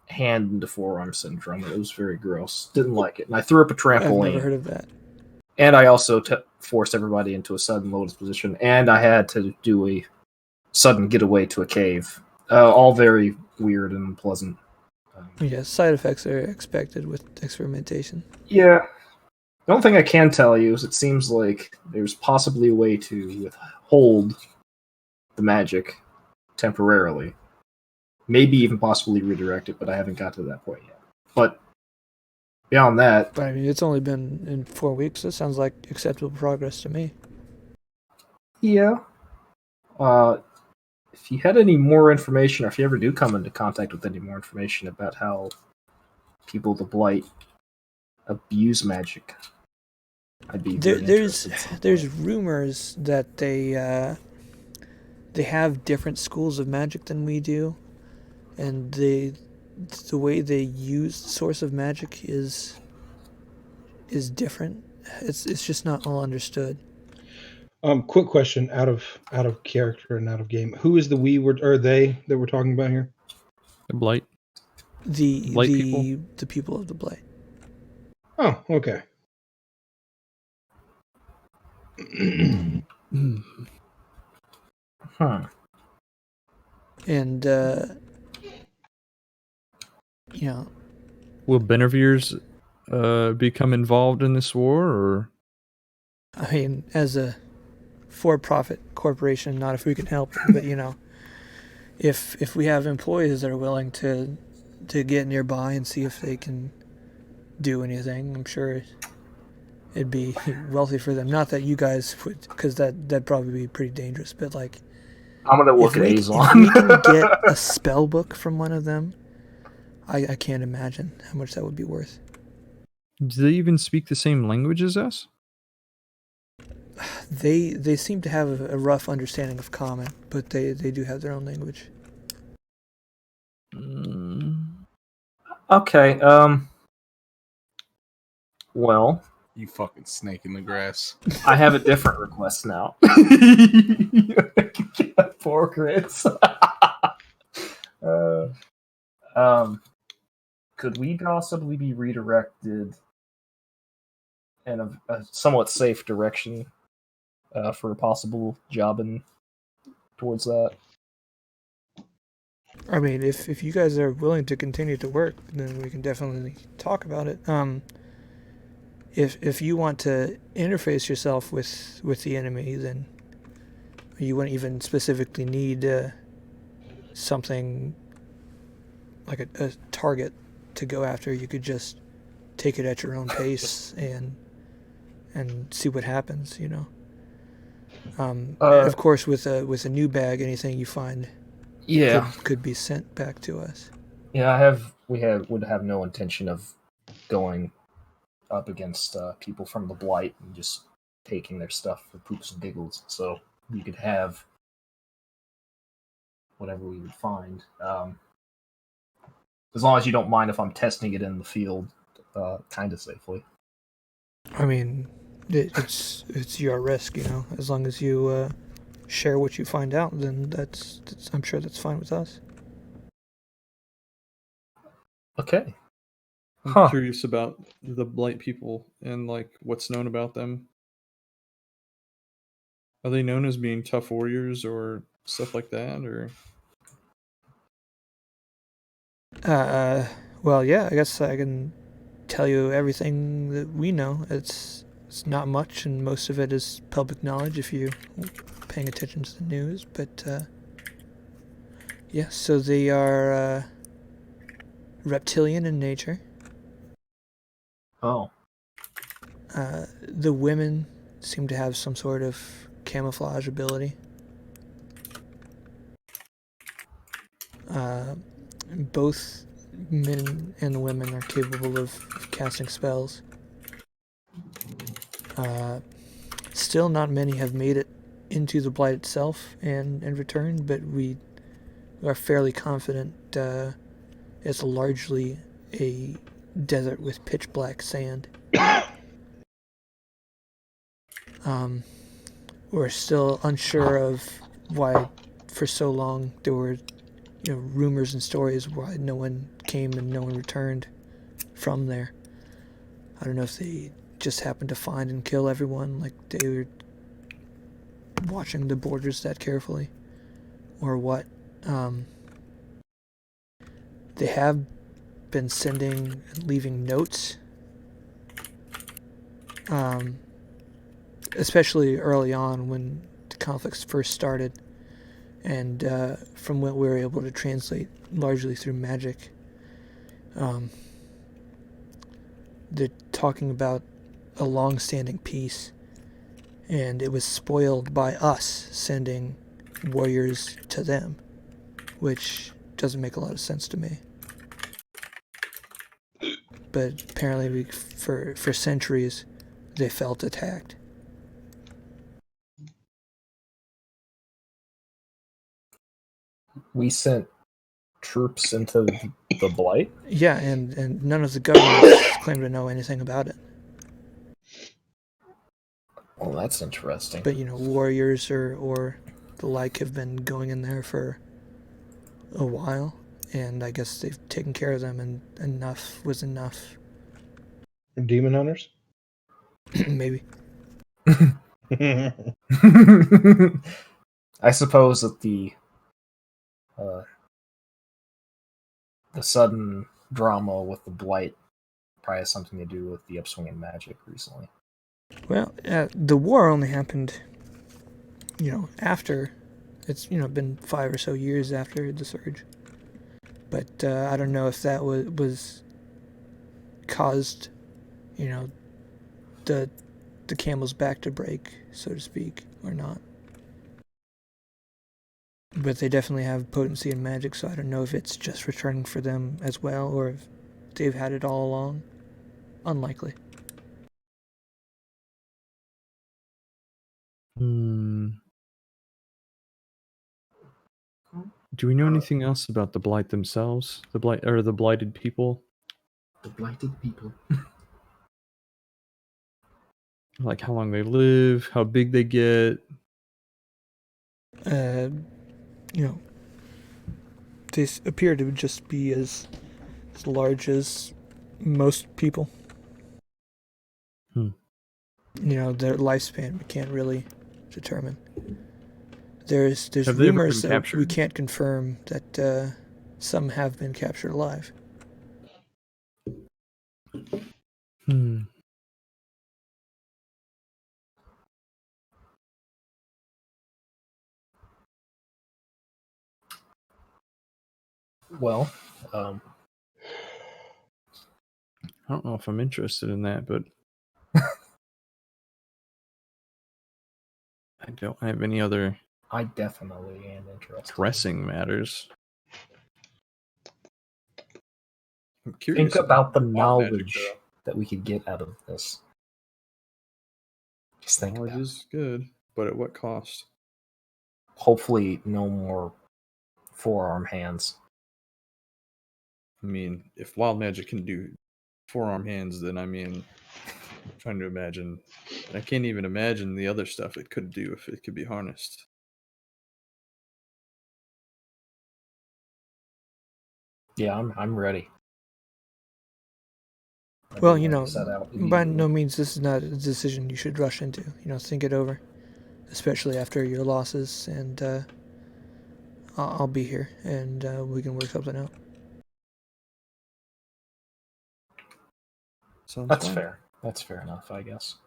hand into forearm syndrome. It was very gross. Didn't like it, and I threw up a I've never trampoline. heard of that. And I also forced everybody into a sudden lotus position, and I had to do a sudden getaway to a cave. All very weird and unpleasant. Yeah, side effects are expected with experimentation. Yeah. The only thing I can tell you is it seems like there's possibly a way to withhold the magic temporarily. Maybe even possibly redirect it, but I haven't got to that point yet. But beyond that... But I mean, it's only been in 4 weeks. That sounds like acceptable progress to me. Yeah. If you had any more information, or if you ever do come into contact with any more information about how people of the Blight abuse magic, I'd be very interested. There's rumors that they have different schools of magic than we do, and the way they use the source of magic is different. It's just not all understood. Quick question, out of character and out of game. Who is the they that we're talking about here? The Blight. The people? The people of the Blight. Oh, okay. Huh. And you know, Will Benevirs become involved in this war, or? I mean, as a for-profit corporation, not if we can help it, but you know, if we have employees that are willing to get nearby and see if they can do anything, I'm sure it'd be wealthy for them. Not that you guys would, because that'd probably be pretty dangerous. But like, I'm gonna look at if Azon. we can get a spell book from one of them, I can't imagine how much that would be worth. Do they even speak the same language as us? They seem to have a rough understanding of common, but they do have their own language. Okay, well, You fucking snake in the grass. I have a different request now. 4 crits. Could we possibly be redirected in a somewhat safe direction for a possible jobbing towards that? I mean, if you guys are willing to continue to work, then we can definitely talk about it. If you want to interface yourself with the enemy, then you wouldn't even specifically need something like a target to go after. You could just take it at your own pace and see what happens. You know. Of course, with a new bag, anything you find, could be sent back to us. Yeah, would have no intention of going up against people from the Blight and just taking their stuff for poops and giggles. So we could have whatever we would find. As long as you don't mind if I'm testing it in the field, kind of safely. I mean, it's your risk, you know. As long as you share what you find out, then that's I'm sure that's fine with us. Okay. I'm curious about the Blight people and like what's known about them. Are they known as being tough warriors or stuff like that, or? Well, yeah, I guess I can tell you everything that we know. It's not much, and most of it is public knowledge if you're paying attention to the news. But yeah, so they are reptilian in nature. Oh. The women seem to have some sort of camouflage ability. Both men and women are capable of casting spells. Still, not many have made it into the Blight itself and returned, but we are fairly confident it's largely a desert with pitch black sand. We're still unsure of why, for so long, there were rumors and stories why no one came and no one returned from there. I don't know if they just happened to find and kill everyone, like they were watching the borders that carefully, or what. They have been sending and leaving notes, especially early on when the conflicts first started, and from what we were able to translate largely through magic. They're talking about a long-standing peace, and it was spoiled by us sending warriors to them, which doesn't make a lot of sense to me. But apparently, for centuries, they felt attacked. We sent troops into the Blight? Yeah, and none of the governments claim to know anything about it. Well, that's interesting. But, warriors or the like have been going in there for a while, and I guess they've taken care of them, and enough was enough. Demon hunters? Maybe. I suppose that the sudden drama with the Blight probably has something to do with the upswing in magic recently. Well, the war only happened, after. It's, been 5 or so years after the surge. But I don't know if that was caused, the camel's back to break, so to speak, or not. But they definitely have potency in magic, so I don't know if it's just returning for them as well, or if they've had it all along. Unlikely. Do we know anything else about the Blight themselves? The blighted people? The Blighted people. Like how long they live, how big they get. They appear to just be as large as most people. Their lifespan we can't really determine. There's Have they ever rumors been that captured? we can't confirm that some have been captured alive. Well, I don't know if I'm interested in that, but I don't have any other I definitely am interested. pressing matters. I'm curious Think about the wild magic, knowledge that we could get out of this. Just think knowledge about it. is good, but at what cost? Hopefully, no more forearm hands. I mean, if wild magic can do forearm hands, then I'm trying to imagine. I can't even imagine the other stuff it could do if it could be harnessed. Yeah, I'm ready. Well, Set out by immediately. no means this is not a decision you should rush into. Think it over, especially after your losses, and I'll be here, and we can work something out. Sounds That's fine. fair. That's fair enough, I guess.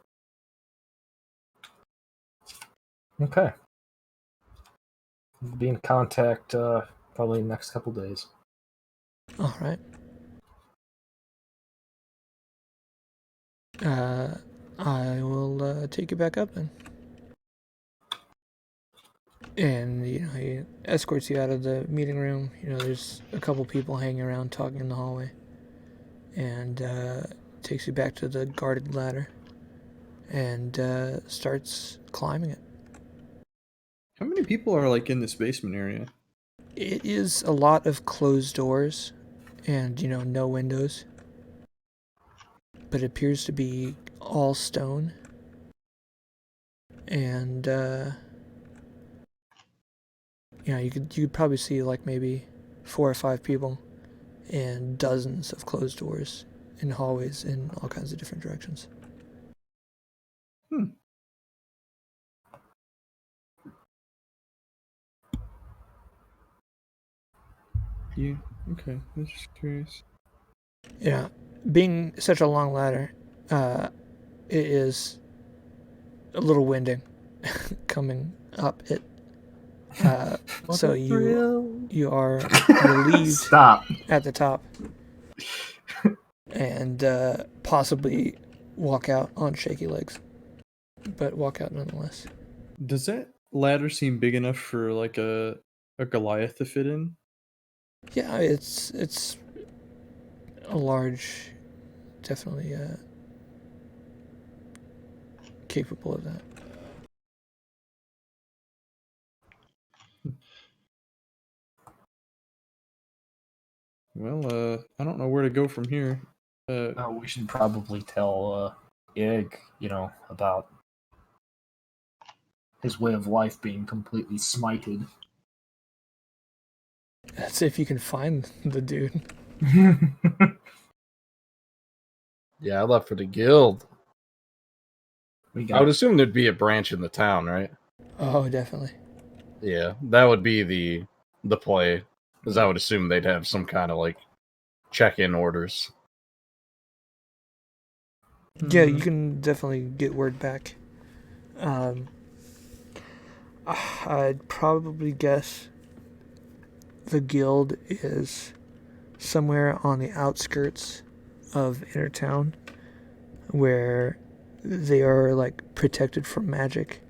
Okay. We'll be in contact probably in the next couple days. All right. I will take you back up then. And he escorts you out of the meeting room. There's a couple people hanging around talking in the hallway, and takes you back to the guarded ladder and starts climbing it. How many people are like in this basement area? It is a lot of closed doors and no windows, but it appears to be all stone. And you could probably see like maybe 4 or 5 people, and dozens of closed doors in hallways in all kinds of different directions. Yeah. Okay. I'm just curious. Yeah, being such a long ladder, it is a little winding coming up it. So you are relieved Stop. at the top, and possibly walk out on shaky legs, but walk out nonetheless. Does that ladder seem big enough for like a Goliath to fit in? Yeah, it's a large, definitely capable of that. Well, I don't know where to go from here. We should probably tell Ig, about his way of life being completely smited. That's if you can find the dude. Yeah, I left for the guild. We I got would assume there'd be a branch in the town, right? Oh, definitely. Yeah, that would be the play, because I would assume they'd have some kind of like check-in orders. Yeah, you can definitely get word back. I'd probably guess the guild is somewhere on the outskirts of inner town, where they are like protected from magic,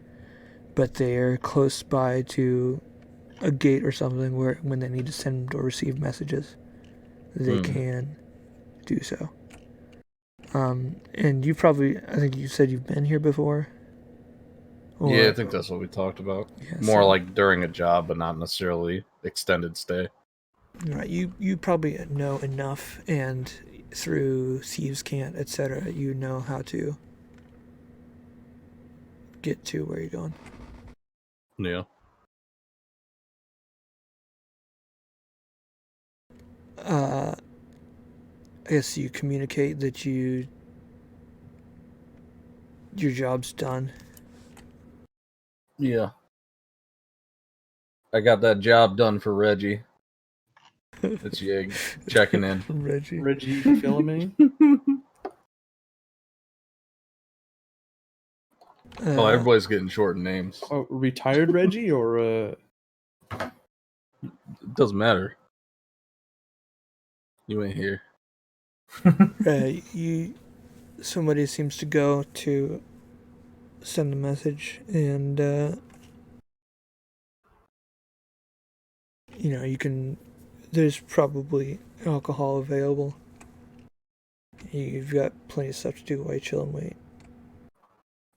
but they are close by to a gate or something where when they need to send or receive messages, they can do so. And I think you said you've been here before? Yeah, I think that's what we talked about. Yeah, More so- like during a job, but not necessarily extended stay. Right, you probably know enough, and through thieves' cant, etc., you know how to get to where you're going. Yeah. I guess you communicate that your job's done. Yeah. I got that job done for Reggie. It's Yig checking in. Reggie. Reggie Filame? Oh, everybody's getting short names. Oh, retired Reggie or It doesn't matter. You ain't here. Somebody seems to go to send a message, and you can. There's probably alcohol available. You've got plenty of stuff to do while you chill and wait.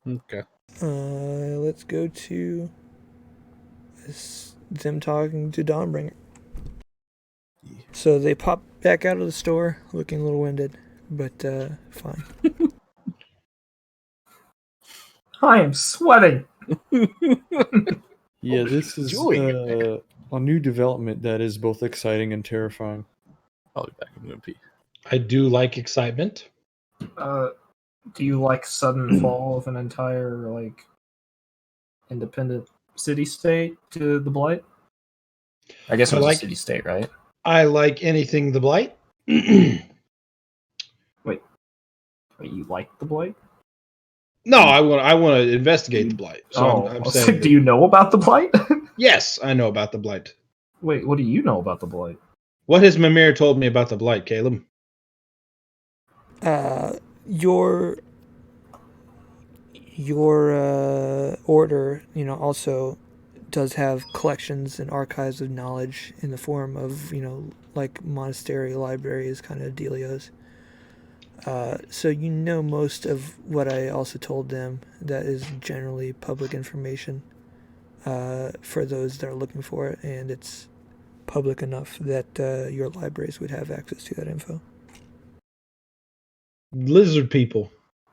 Okay. Let's go to them talking to Dawnbringer. So they pop back out of the store, looking a little winded, but fine. I am sweating. Yeah, this is a new development that is both exciting and terrifying. I'll be back. I'm gonna pee. I do like excitement. Do you like sudden fall of an entire independent city-state to the Blight? I guess it was a city-state, right? I like anything the Blight. Wait, you like the Blight? No, I want to investigate the Blight. So I'm saying, do you know about the Blight? Yes, I know about the Blight. Wait, what do you know about the Blight? What has Mimir told me about the Blight, Caleb? Your your order, also does have collections and archives of knowledge in the form of, like monastery libraries kind of dealios. So most of what I also told them that is generally public information for those that are looking for it, and it's public enough that your libraries would have access to that info. Lizard people.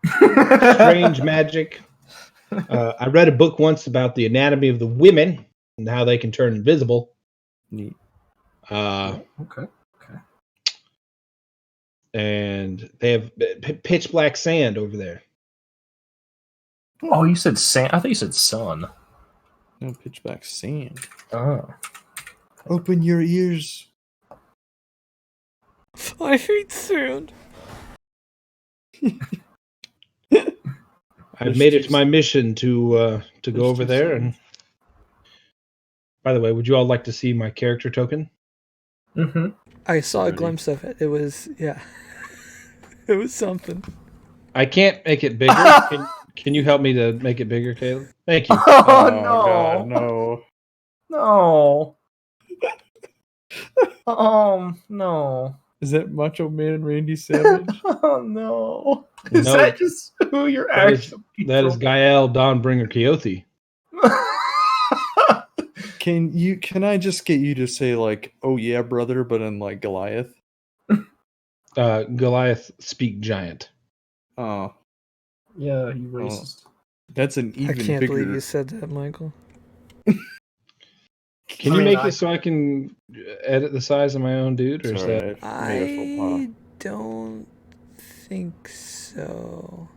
Strange magic. I read a book once about the anatomy of the women and how they can turn invisible. Neat. Okay. And they have pitch black sand over there. Oh, you said sand. I thought you said sun. No, pitch black sand. Oh. Open your ears. I hate sand. I've made it my mission to go over there. And by the way, would you all like to see my character token? Mm-hmm. I saw a glimpse of it. It was, yeah. It was something. I can't make it bigger. Can you help me to make it bigger, Caleb? Thank you. Oh, no. God, no. No. No. Is that Macho Man Randy Savage? Oh, no. Is No. that just who you're That is, actually that is Gael Dawnbringer Keothi. Can I just get you to say like, oh yeah, brother, but in like Goliath? Goliath speak giant. Oh, Yeah, you racist. that's an even I can't bigger. believe you said that, Michael. Can you make it so I can edit the size of my own dude, or is that? I don't think so.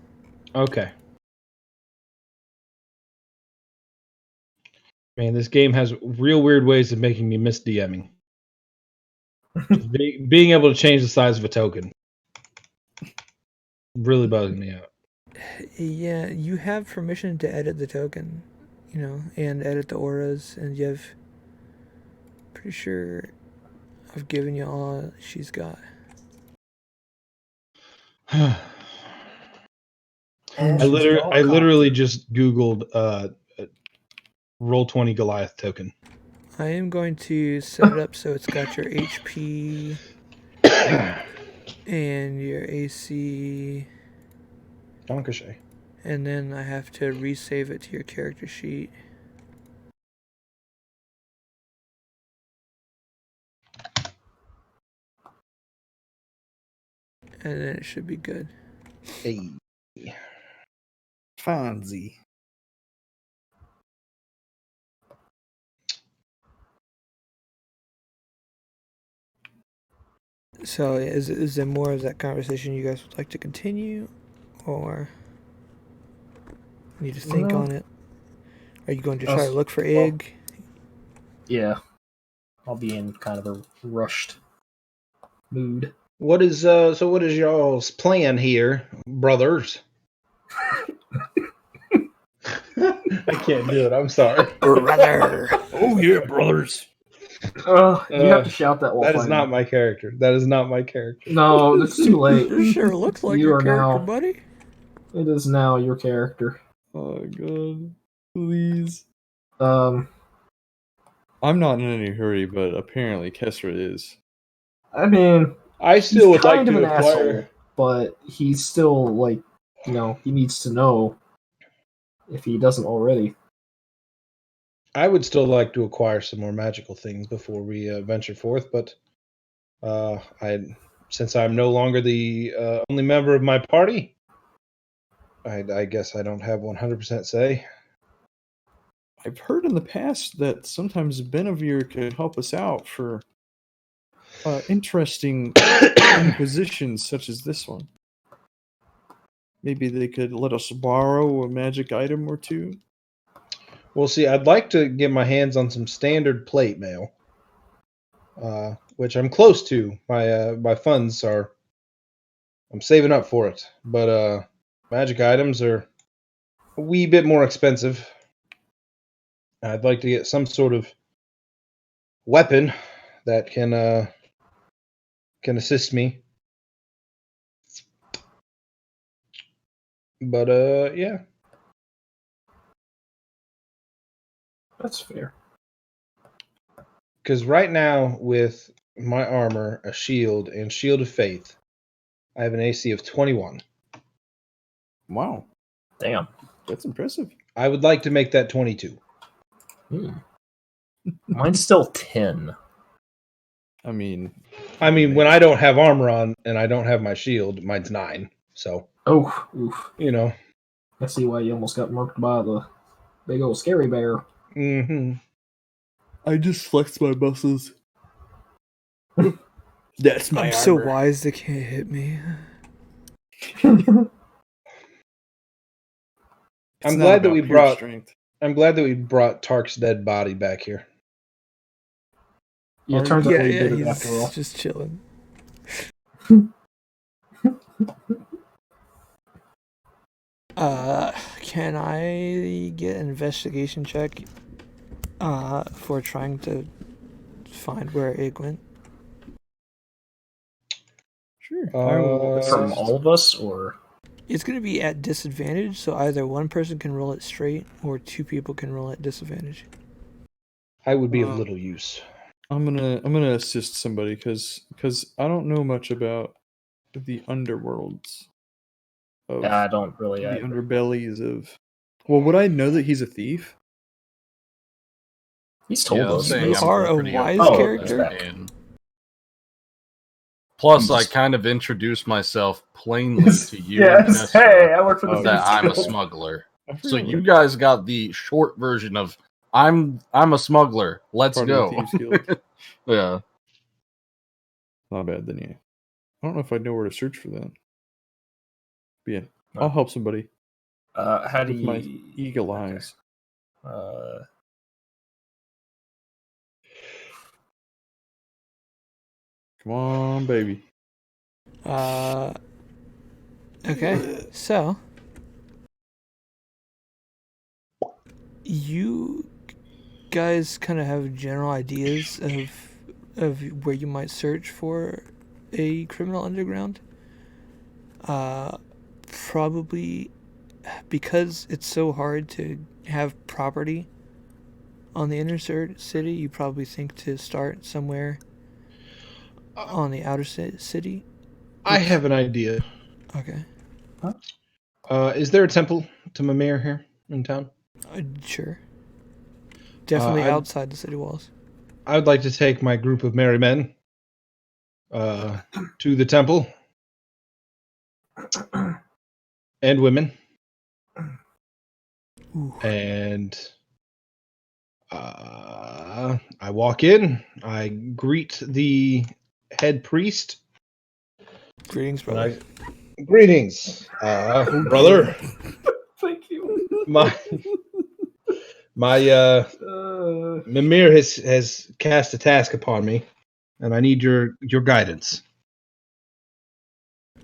Okay. Man, this game has real weird ways of making me miss DMing. Being able to change the size of a token really bugging me out. Yeah, you have permission to edit the token, and edit the auras, and you have. Pretty sure I've given you all she's got. I literally just Googled Roll20 Goliath token. I am going to set it up so it's got your HP and your AC. Donkashay. And then I have to resave it to your character sheet. And then it should be good. Hey. Fonzie. So is there more of that conversation you guys would like to continue? Or need to think on it? Are you going to try to look for Ig? Yeah. I'll be in kind of a rushed mood. What is y'all's plan here, brothers? I can't do it. I'm sorry. Brother. Oh yeah, brothers. You have to shout that while That is playing. not my character. That is not my character. No, it's too late. It sure looks like You your are character, now- buddy. It is now your character. Oh god, please. Um, I'm not in any hurry, but apparently Kessler is. I mean, I still he's would like kind of to an asshole, acquire. but he's still like, he needs to know if he doesn't already. I would still like to acquire some more magical things before we venture forth, but since I'm no longer the only member of my party, I guess I don't have 100% say. I've heard in the past that sometimes Benevir could help us out for interesting inquisitions such as this one. Maybe they could let us borrow a magic item or two. Well, see, I'd like to get my hands on some standard plate mail, which I'm close to. My funds are. I'm saving up for it, but magic items are a wee bit more expensive. I'd like to get some sort of weapon that can assist me. But yeah. That's fair. Because right now, with my armor, a shield, and shield of faith, I have an AC of 21. Wow, Damn. that's impressive. I would like to make that 22. Mine's still 10. I mean, When I don't have armor on and I don't have my shield, mine's 9. So, Oh, oof. you know. I see why you almost got murked by the big old scary bear. Mm-hmm. I just flexed my muscles. That's my I'm armor. so wise they can't hit me. It's I'm not glad that about we pure brought. strength. I'm glad that we brought Tark's dead body back here. Yeah, it turns out Yeah, we yeah, did it he's after all. just chilling. Can I get an investigation check for trying to find where Ig went? Sure. I will From assist. all of us, or It's going to be at disadvantage, so either one person can roll it straight or two people can roll at disadvantage. I would be of little use. I'm gonna assist somebody because I don't know much about the underworlds of I don't really. the underbellies of. Well, would I know that he's a thief? He's told Yeah, us. same. You I'm are a pretty wise open with character? that, and plus, I'm I just- kind of introduced myself plainly to you and Yes. Jessica Hey, I work for the Oh, that Thieves I'm a Guild. smuggler. I So forgot you what guys got the short version of I'm a smuggler. Let's part of go. the Thieves Guild. Yeah. Not bad then, yeah. I don't know if I know where to search for that. But yeah, I'll help somebody How do with you? my eagle okay. eyes. Come on, baby. Okay, so you guys kind of have general ideas of where you might search for a criminal underground. Probably because it's so hard to have property on the inner city, you probably think to start somewhere on the outer city. I have an idea. Okay. Is there a temple to Mimir here in town? Sure. Definitely I'd- outside the city walls. I would like to take my group of merry men to the temple and women, Ooh. and I walk in. I greet the head priest. Greetings, And brother. Greetings, brother. Thank you. My Mimir has cast a task upon me, and I need your guidance.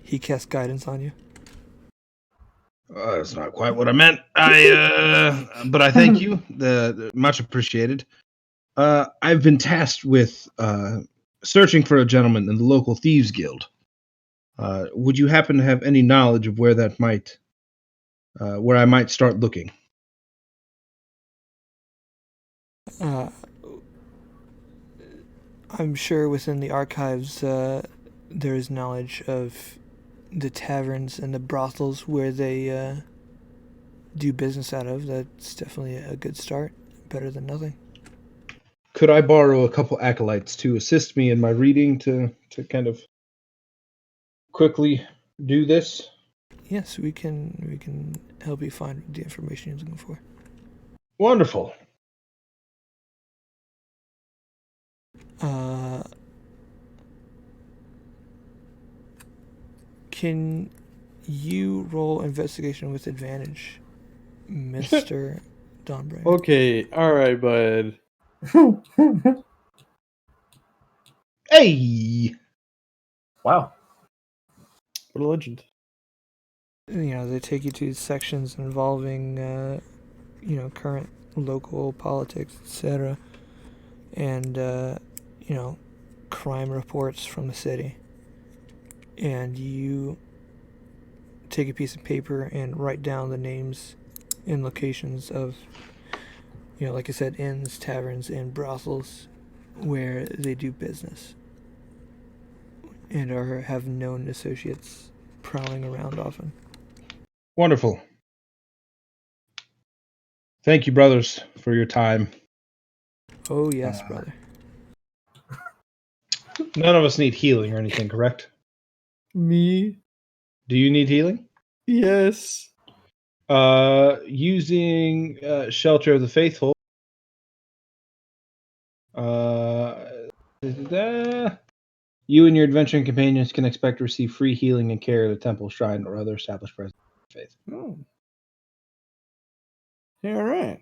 He cast guidance on you. That's not quite what I meant. But I thank you. The much appreciated. I've been tasked with searching for a gentleman in the local thieves guild. Would you happen to have any knowledge of where that might, where I might start looking? I'm sure within the archives there is knowledge of the taverns and the brothels where they do business out of. That's definitely a good start. Better than nothing. Could I borrow a couple acolytes to assist me in my reading to kind of quickly do this? Yes, we can help you find the information you're looking for. Wonderful. Can you roll investigation with advantage, Mr. Dawnbringer? Okay, all right, bud. Hey! Wow. What a legend. You know, they take you to sections involving, current local politics, etc., and crime reports from the city. And you take a piece of paper and write down the names and locations of like I said, inns, taverns, and brothels where they do business and have known associates prowling around often. Wonderful. Thank you, brothers, for your time. Oh yes, brother. None of us need healing or anything, correct? Me? Do you need healing? Yes. Using Shelter of the Faithful. You and your adventuring companions can expect to receive free healing and care at a temple, shrine, or other established presence of faith. Oh. Yeah, all right.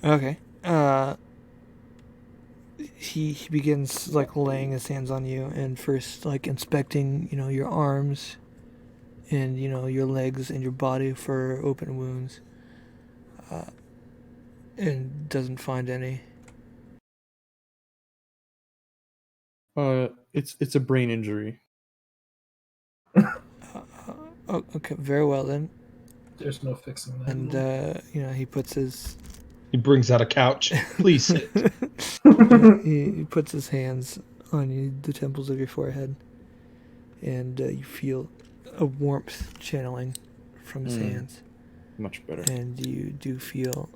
Okay. He begins laying his hands on you and first inspecting your arms and your legs and your body for open wounds, and doesn't find any. It's a brain injury. Oh, okay, very well then. There's no fixing that. And he puts his He brings out a couch. Please sit. he puts his hands on the temples of your forehead, and you feel a warmth channeling from his hands. Much better. And you do feel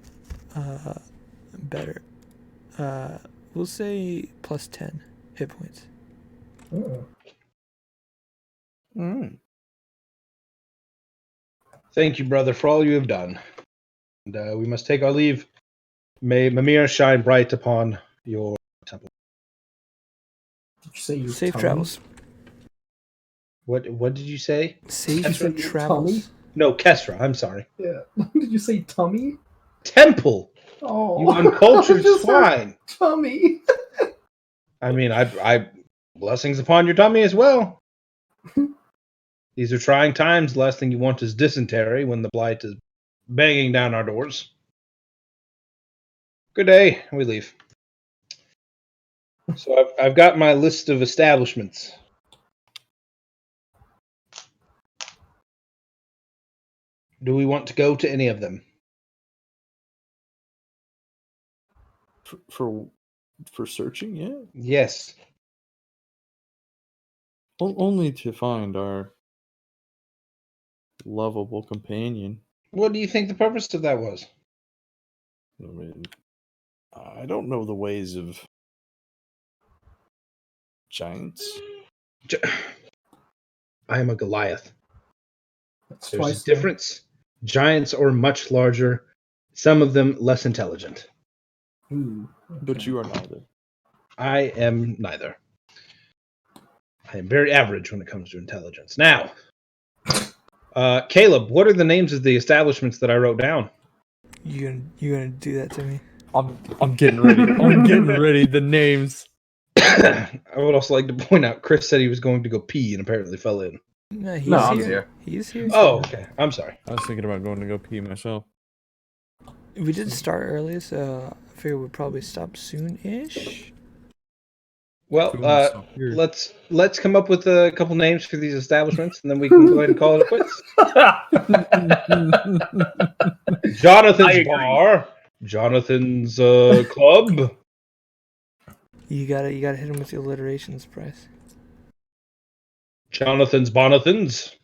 better. We'll say plus 10 hit points. Oh. All right. Thank you, brother, for all you have done. And we must take our leave. May Mimir shine bright upon your temple. Did you say your Safe tummy? travels. What did you say? Safe Did you say your travels. tummy? No, Kestra, I'm sorry. Yeah. Did you say tummy? Temple! Oh. You uncultured I just heard swine! Tummy. I mean, I blessings upon your tummy as well. These are trying times. The last thing you want is dysentery when the blight is banging down our doors. Good day. We leave. So I've got my list of establishments. Do we want to go to any of them? For searching, yeah. Yes. Only to find our lovable companion. What do you think the purpose of that was? I mean, I don't know the ways of giants. I am a Goliath. That's There's twice a difference. Giants are much larger, some of them less intelligent. Ooh, But okay. you are neither. I am neither. I am very average when it comes to intelligence. Now, Caleb, what are the names of the establishments that I wrote down? You gonna do that to me? I'm getting ready. I'm getting ready. The names. I would also like to point out Chris said he was going to go pee and apparently fell in. No, he's No, I'm here. here. He's here. Oh, okay. I'm sorry. I was thinking about going to go pee myself. We did start early, so I figure we'd probably stop soon-ish. Well, Here. let's come up with a couple names for these establishments, and then we can go ahead and call it quits. Jonathan's Bar, Jonathan's Club, You gotta hit him with the alliterations, Bryce. Jonathan's Bonathans.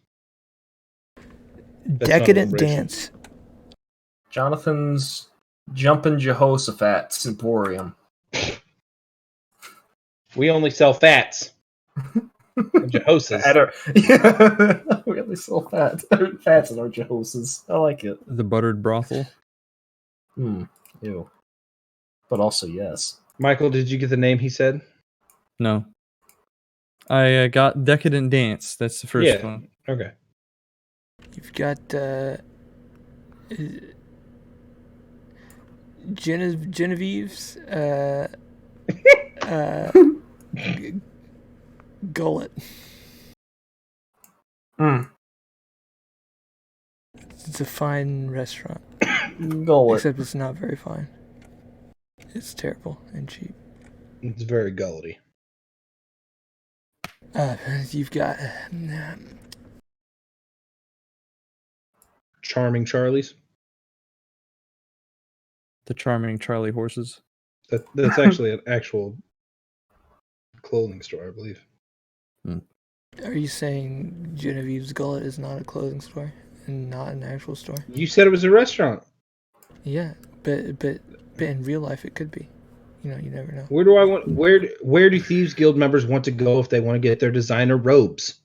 That's Decadent not alliteration. Dance. Jonathan's Jumpin' Jehoshaphat's Emporium. We only sell fats. And Jehosas. Yeah. We only sell fats. Fats in our Jehosas. I like it. The buttered brothel. Ew. But also, yes. Michael, did you get the name he said? No. I got Decadent Dance. That's the first one. Okay. You've got Genevieve's Gullet. It's a fine restaurant, Gullet. except it's not very fine. It's terrible and cheap. It's very gullety. You've got Charming Charlie's. The charming Charlie horses. That's actually an actual clothing store, I believe. Are you saying Genevieve's Gullet is not a clothing store and not an actual store? You said it was a restaurant. Yeah, but in real life it could be. You know, you never know. Where do Thieves Guild members want to go if they want to get their designer robes?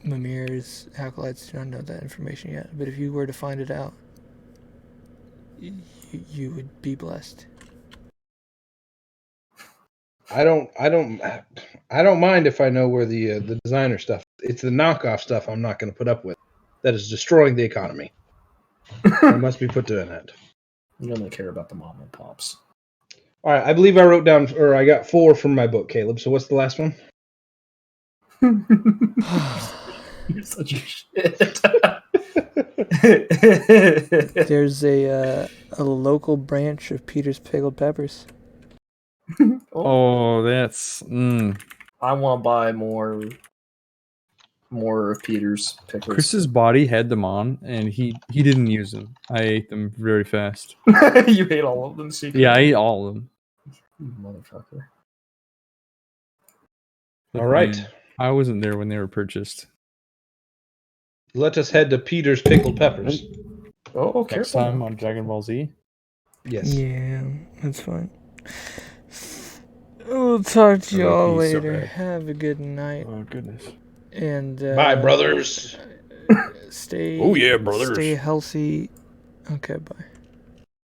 Mimir's acolytes do not know that information yet, but if you were to find it out, you would be blessed. I don't mind if I know where the designer stuff. It's the knockoff stuff I'm not going to put up with. That is destroying the economy. It must be put to an end. You only care about the mom and pops. All right, I believe I wrote down, or I got 4 from my book, Caleb. So what's the last one? You're such a shit. There's a local branch of Peter's Pickled Peppers. Oh, that's. I want to buy more of Peter's pickles. Chris's body had them on, and he didn't use them. I ate them very fast. You ate all of them secretly? Yeah, I ate all of them. You motherfucker. All right. I wasn't there when they were purchased. Let us head to Peter's Pickled Peppers. Oh, Next careful. time on Dragon Ball Z. Yes. Yeah, that's fine. We'll talk to you all he's so later. bad. Have a good night. Oh goodness. And Bye, brothers. Stay. Oh, yeah, brothers. Stay healthy. Okay, bye.